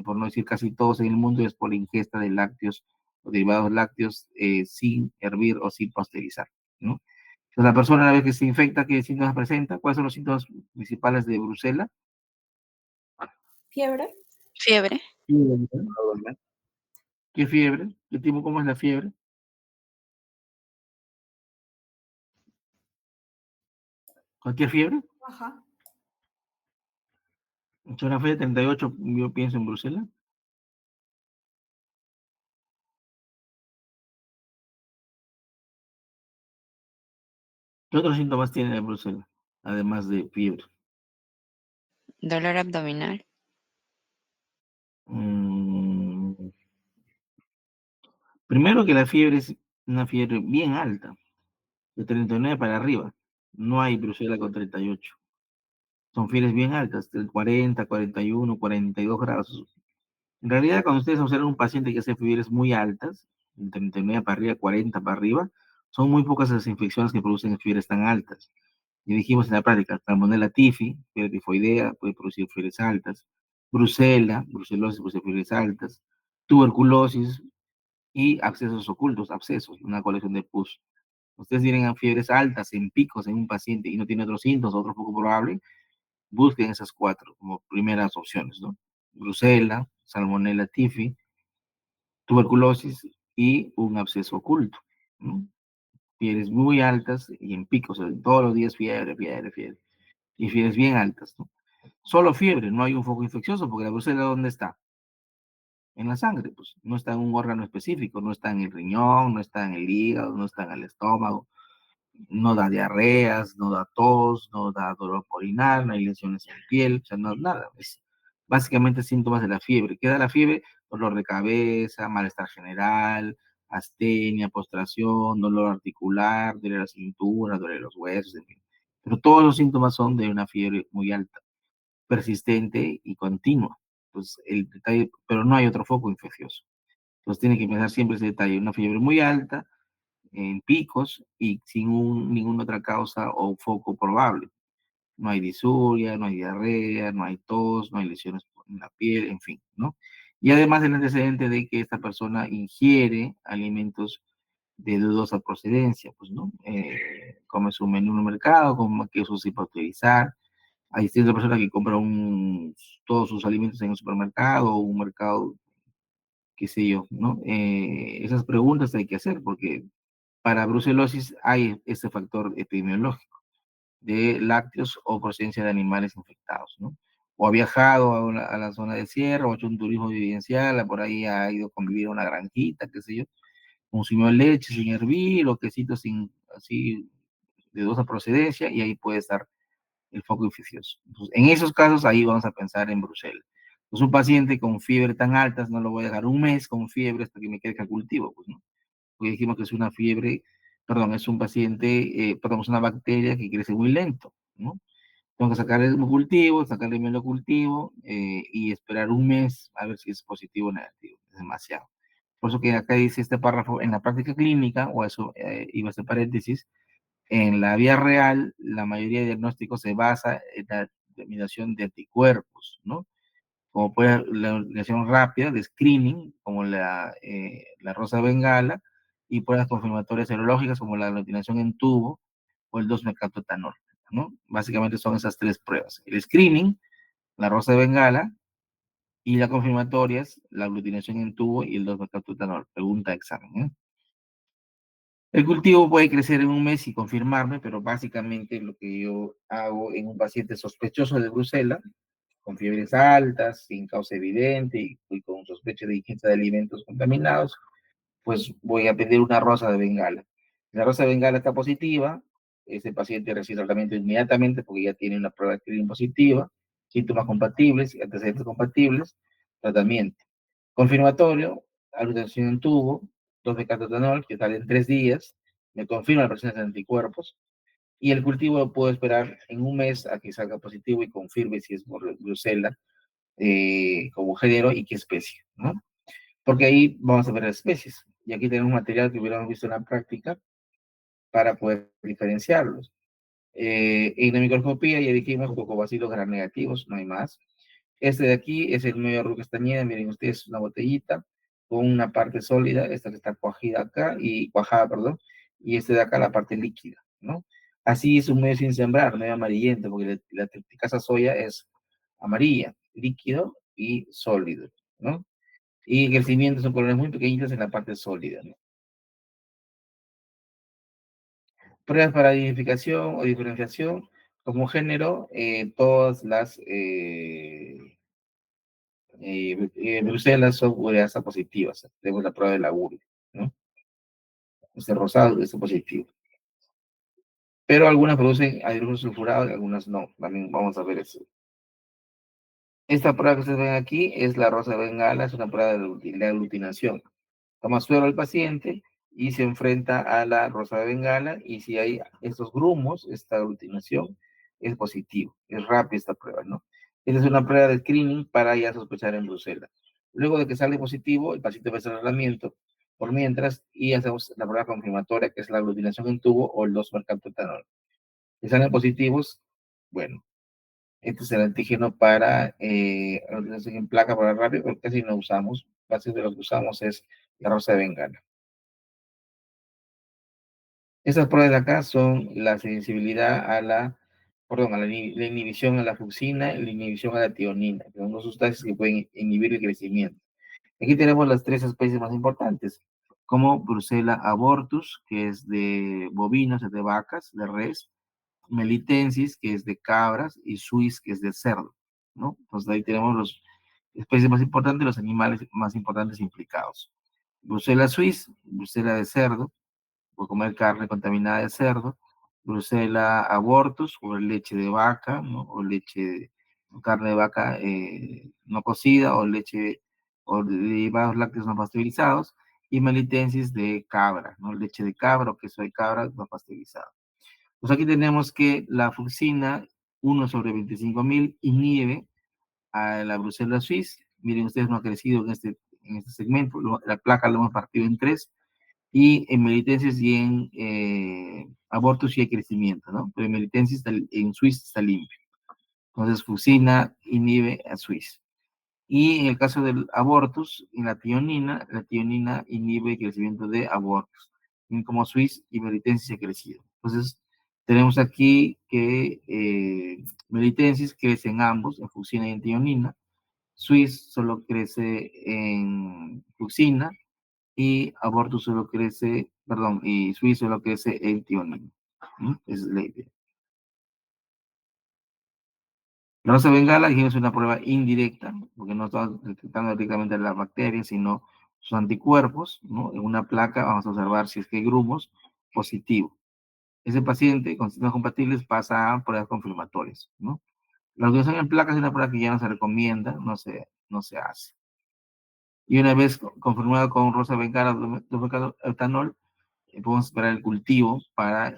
por no decir casi todos en el mundo, es por ingesta de lácteos o derivados lácteos sin hervir o sin pasteurizar, ¿no? Entonces, la persona una vez que se infecta, ¿qué síntomas presenta? ¿Cuáles son los síntomas principales de brucela? Fiebre. Fiebre. ¿Qué fiebre? ¿Qué tipo, cómo es la fiebre? ¿Cualquier fiebre? Baja. Una fiebre de 38, yo pienso en brucela. ¿Qué otros síntomas tiene la brucela? Además de fiebre. Dolor abdominal. Mm, Primero que la fiebre es una fiebre bien alta, de 39 para arriba. No hay brucela con 38. Son fiebres bien altas, del 40, 41, 42 grados. En realidad, cuando ustedes observan un paciente que hace fiebres muy altas, de 39 para arriba, 40 para arriba, son muy pocas las infecciones que producen fiebres tan altas. Y dijimos en la práctica, Salmonella tifi, fiebre tifoidea, puede producir fiebres altas. Brucelosis, produce fiebres altas. Tuberculosis y abscesos ocultos, abscesos, una colección de pus. Ustedes tienen fiebres altas en picos en un paciente y no tiene otros síntomas, otro poco probable, busquen esas cuatro como primeras opciones, ¿no? Brucela, Salmonella tifi, tuberculosis y un absceso oculto, ¿no? Fiebres muy altas y en picos, o sea, todos los días fiebre, fiebre, fiebre. Y fiebres bien altas, ¿no? Solo fiebre, no hay un foco infeccioso, porque la brucela, ¿dónde está? En la sangre, pues no está en un órgano específico, no está en el riñón, no está en el hígado, no está en el estómago, no da diarreas, no da tos, no da dolor orinar, no hay lesiones en piel, o sea, no nada. Es básicamente síntomas de la fiebre. ¿Qué da la fiebre? Dolor de cabeza, malestar general, astenia, postración, dolor articular, dolor de la cintura, dolor de los huesos, en fin. Pero todos los síntomas son de una fiebre muy alta, persistente y continua. Pues el detalle, pero no hay otro foco infeccioso. Entonces tiene que pensar siempre ese detalle, una fiebre muy alta, en picos y sin ninguna otra causa o foco probable. No hay disuria, no hay diarrea, no hay tos, no hay lesiones en la piel, en fin, ¿no? Y además el antecedente de que esta persona ingiere alimentos de dudosa procedencia, pues, ¿no? Come su menú en el mercado, come quesos sin pasteurizar. Hay ciertas personas que compran todos sus alimentos en el supermercado o un mercado, qué sé yo, ¿no? Esas preguntas hay que hacer porque para brucelosis hay este factor epidemiológico de lácteos o procedencia de animales infectados, ¿no? O ha viajado a la zona de sierra, o ha hecho un turismo vivencial, por ahí ha ido a convivir a una granjita, qué sé yo, consumió leche sin hervir o quesitos sin, así, de dudosa procedencia, y ahí puede estar el foco infeccioso. Entonces, en esos casos, ahí vamos a pensar en brucela. Pues un paciente con fiebre tan altas, no lo voy a dejar un mes con fiebre hasta que me quede cultivo, pues, ¿no? Porque dijimos que es una fiebre, perdón, es un paciente, perdón, es una bacteria que crece muy lento, ¿no? Tengo que sacar el cultivo, sacar el cultivo y esperar un mes a ver si es positivo o negativo. Es demasiado. Por eso que acá dice este párrafo, en la práctica clínica, o eso iba a ser paréntesis, en la vía real, la mayoría de diagnósticos se basa en la determinación de anticuerpos, ¿no? Como puede ser la investigación rápida de screening, como la rosa bengala, y pruebas confirmatorias serológicas, como la aglutinación en tubo o el 2-mecatoetanol, ¿no? Básicamente son esas tres pruebas. El screening, la rosa de bengala, y las confirmatorias, la aglutinación en tubo y el 2-mecatoetanol. Pregunta de examen, ¿eh? El cultivo puede crecer en un mes y confirmarme, pero básicamente lo que yo hago en un paciente sospechoso de brucela, con fiebres altas, sin causa evidente y con sospecha de ingesta de alimentos contaminados, pues voy a pedir una rosa de bengala. La rosa de bengala está positiva, ese paciente recibe tratamiento inmediatamente porque ya tiene una prueba de screening positiva, síntomas compatibles, antecedentes compatibles, tratamiento. Confirmatorio, aglutinación en tubo, 2-mecatoetanol, que sale en 3 días, me confirma la presencia de anticuerpos, y el cultivo lo puedo esperar en un mes a que salga positivo y confirme si es brucela como género y qué especie, ¿no? Porque ahí vamos a ver las especies. Y aquí tenemos material que hubiéramos visto en la práctica para poder diferenciarlos. En la microscopía ya dijimos cocobacilos gram negativos, no hay más. Este de aquí es el medio arroz castañeda, miren ustedes, una botellita con una parte sólida, esta que está cuajada acá, perdón, y este de acá la parte líquida, ¿no? Así es un medio sin sembrar, medio amarillento, porque la triticasa soya es amarilla, líquido y sólido, ¿no? Y el crecimiento son colonias muy pequeñitas en la parte sólida, ¿no? Pruebas para identificación o diferenciación, como género, todas las Bruselas son ureasa positivas. Tenemos la prueba de la URI, ¿no? Este rosado es positivo. Pero algunas producen hidrógeno sulfurado y algunas no. También vamos a ver eso. Esta prueba que ustedes ven aquí es la rosa de Bengala, es una prueba de aglutinación. Toma suero al paciente y se enfrenta a la rosa de Bengala, y si hay estos grumos, esta aglutinación, es positivo. Es rápida esta prueba, ¿no? Esta es una prueba de screening para ya sospechar en Bruselas. Luego de que sale positivo, el paciente va a hacer tratamiento por mientras y hacemos la prueba confirmatoria, que es la aglutinación en tubo o el 2-mercaptoetanol. Si salen positivos, bueno, este es el antígeno para aglutinación en placa para rápido, porque casi no usamos. Básicamente lo que usamos es la rosa de Bengala. Estas pruebas de acá son la sensibilidad a la inhibición a la fucsina y la inhibición a la tionina, que son dos sustancias que pueden inhibir el crecimiento. Aquí tenemos las tres especies más importantes, como Brucella abortus, que es de bovinos, de vacas, de res, Melitensis, que es de cabras, y Suis, que es de cerdo, ¿no? Entonces ahí tenemos las especies más importantes, los animales más importantes implicados. Brucella suis, Brucella de cerdo, por comer carne contaminada de cerdo, Brucella abortus, o leche de vaca, ¿no? O carne de vaca no cocida, o leche, o derivados lácteos no pasteurizados, y melitensis de cabra, ¿no? Leche de cabra o queso de cabra no pasteurizado. Pues aquí tenemos que la fucsina 1/25.000 inhibe a la Brucella Suisse. Miren, ustedes no ha crecido en este segmento, la placa lo hemos partido en 3, y en melitensis y en abortus sí hay crecimiento, ¿no? Pero en melitensis en Suisse está limpio. Entonces, fucsina inhibe a Suisse. Y en el caso del abortus, en la tionina inhibe el crecimiento de abortus. Y como Suisse y melitensis ha crecido. Entonces, tenemos aquí que melitensis crece en ambos, en fucsina y en tionina. Suisse solo crece en fucsina, y abortus solo crece, perdón, y Suisse solo crece en tionina. Esa es la idea. La rosa bengala dijimos es una prueba indirecta, porque no estamos detectando directamente las bacterias, sino sus anticuerpos, ¿no? En una placa vamos a observar si es que hay grumos positivo. Ese paciente con síntomas compatibles pasa a pruebas confirmatorias, ¿no? La aglutinación en placas es una prueba que ya no se recomienda, no se hace. Y una vez confirmado con rosa bengala, etanol, podemos esperar el cultivo para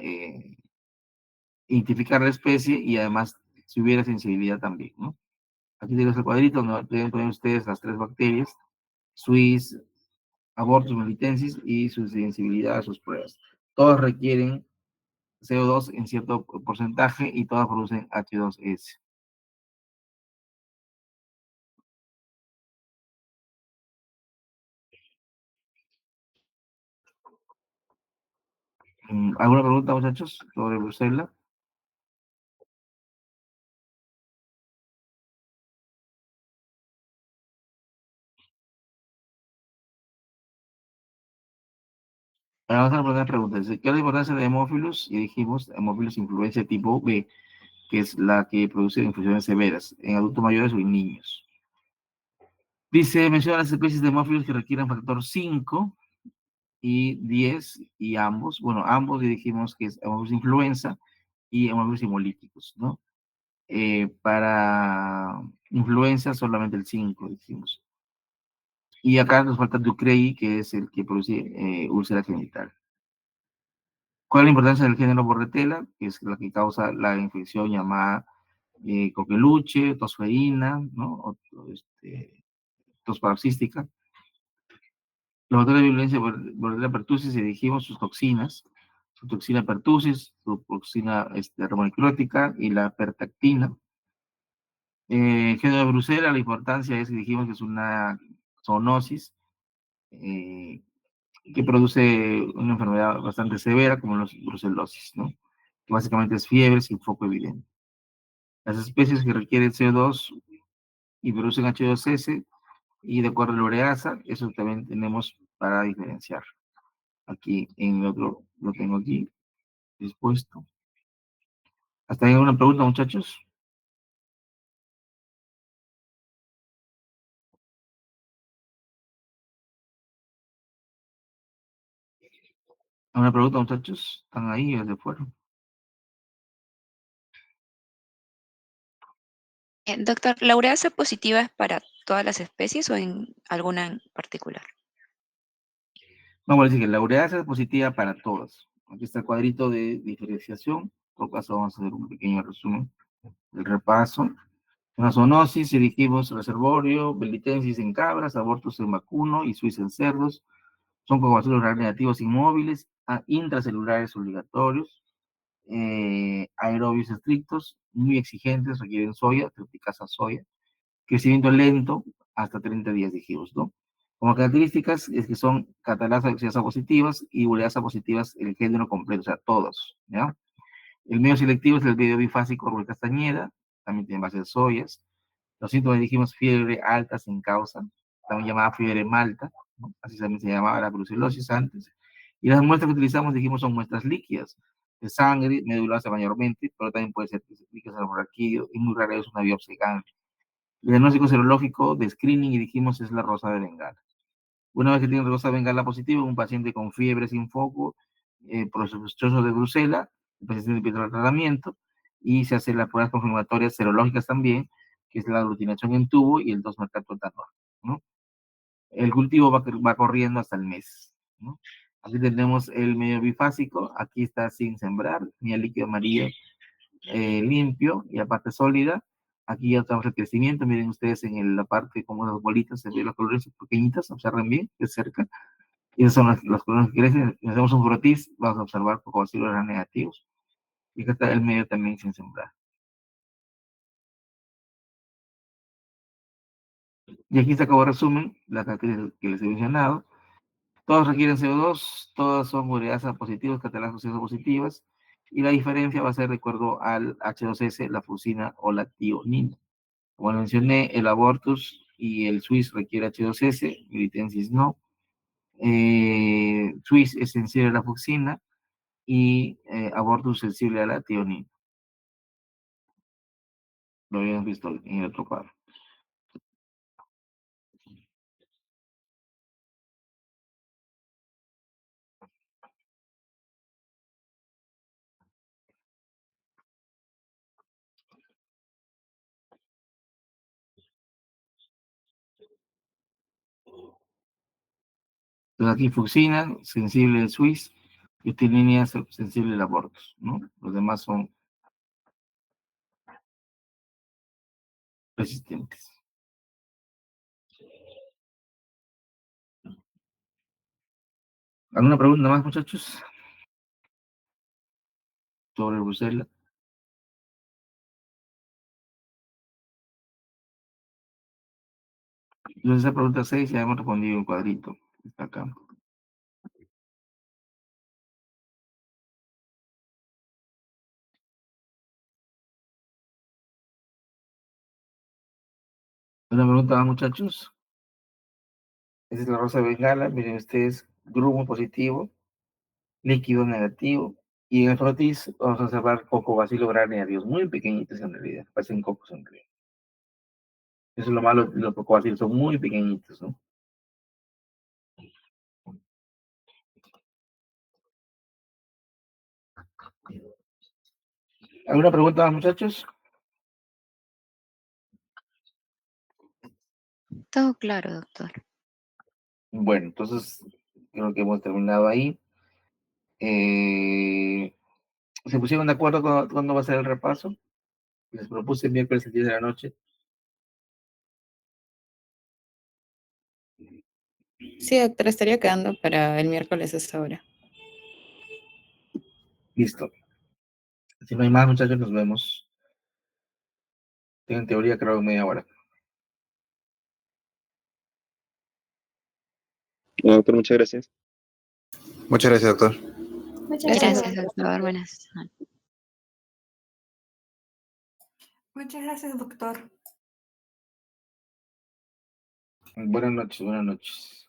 identificar la especie y además si hubiera sensibilidad también, ¿no? Aquí tenemos el cuadrito donde deben poner ustedes las 3 bacterias, Suis, abortus melitensis y su sensibilidad a sus pruebas. Todas requieren CO2 en cierto porcentaje y todas producen H2S. ¿Alguna pregunta, muchachos, sobre Bruselas? Vamos a la primera pregunta. ¿Qué es la importancia de Haemophilus? Y dijimos Haemophilus influenza tipo B, que es la que produce infusiones severas en adultos mayores o en niños. Dice, menciona las especies de Haemophilus que requieren factor 5 y 10, y ambos, bueno, ambos dijimos que es Haemophilus influenza y Haemophilus hemolíticos, ¿no? Para influenza solamente el 5, dijimos. Y acá nos falta Ducrey, que es el que produce úlcera genital. ¿Cuál es la importancia del género Bordetella? Que es la que causa la infección llamada coqueluche, tosferina, ¿no? Tos paroxística. Los factores de violencia Bordetella pertussis, y dijimos sus toxinas, su toxina pertussis, su toxina remoniclótica y la pertactina. Género de Bruselas, la importancia es que dijimos que es una zoonosis que produce una enfermedad bastante severa como la brucelosis, ¿no? Que básicamente es fiebre sin foco evidente. Las especies que requieren CO2 y producen H2S y de acuerdo a la ureasa, eso también tenemos para diferenciar. Aquí en el otro lo tengo aquí dispuesto. ¿Hasta ahí alguna pregunta, muchachos? ¿Alguna pregunta, muchachos? ¿Están ahí o se fueron? Doctor, ¿la ureasa positiva es para todas las especies o en alguna en particular? Vamos a decir que la ureasa es positiva para todas. Aquí está el cuadrito de diferenciación. En todo caso, vamos a hacer un pequeño resumen del repaso. En la zoonosis elegimos reservorio, belitensis en cabras, abortos en vacuno y suiza en cerdos. Son covacelular negativos inmóviles, intracelulares obligatorios, aerobios estrictos, muy exigentes, requieren soya, triticasa soya, crecimiento lento, hasta 30 días dijimos, ¿no? Como características es que son catalasa oxidasa positivas y ureasa positivas el género completo, o sea, todos, ¿ya? El medio selectivo es el medio bifásico Rubén Castañeda, también tiene base de soyas. Los síntomas dijimos fiebre alta sin causa, también llamada fiebre malta, ¿no? Así también se llamaba la brucelosis antes. Y las muestras que utilizamos dijimos son muestras líquidas, de sangre, medulosa mayormente, pero también puede ser líquidas al raquídeo y muy rara vez una biopsia ganglio. El diagnóstico serológico de screening, y dijimos, es la rosa de Bengala. Una vez que tiene rosa de Bengala positivo, un paciente con fiebre sin foco, por sospechoso de Brucela, el paciente empieza el tratamiento y se hacen las pruebas confirmatorias serológicas también, que es la aglutinación en tubo y el 2-mercaptoetanol, ¿no? El cultivo va corriendo hasta el mes, ¿no? Aquí tenemos el medio bifásico, aquí está sin sembrar, ni el líquido amarillo limpio y aparte sólida. Aquí ya tenemos el crecimiento, miren ustedes en la parte como las bolitas, se ven las colores pequeñitas, observen bien de cerca. Y esas son las colores que crecen. Si hacemos un frotis, vamos a observar cocobacillus negativos. Y acá está el medio también sin sembrar. Y aquí se acabó el resumen, las características que les he mencionado. Todos requieren CO2, todas son ureasa positivas, catalasas positivas, y la diferencia va a ser de acuerdo al H2S, la fucina o la tionina. Como mencioné, el abortus y el Swiss requiere H2S, militensis no. Swiss es sensible a la fucina y abortus sensible a la tionina. Lo habíamos visto en el otro cuadro. Entonces aquí fucina, sensible al Swiss, y utilina sensible al abortus, ¿no? Los demás son resistentes. ¿Alguna pregunta más, muchachos? Sobre Bruselas. Entonces, esa pregunta 6 ya hemos respondido en cuadrito. Está acá. ¿Una pregunta más, muchachos? Esa es la rosa de Bengala. Miren ustedes, grumo positivo, líquido negativo. Y en el frotis vamos a observar cocobacillus granearios, muy pequeñitos en realidad, parecen cocos en realidad. Eso es lo malo, los cocobacillus son muy pequeñitos, ¿no? ¿Alguna pregunta más, muchachos? Todo claro, doctor. Bueno, entonces creo que hemos terminado ahí. ¿Se pusieron de acuerdo cuándo va a ser el repaso? Les propuse el miércoles a 10 de la noche. Sí, doctor, estaría quedando para el miércoles a esta hora. Listo. Si no hay más, muchachos, nos vemos. En teoría creo en media hora. Bueno, doctor, muchas gracias. Muchas gracias, doctor. Muchas Gracias, gracias. doctor. Buenas noches. Muchas gracias, doctor. Buenas noches, buenas noches.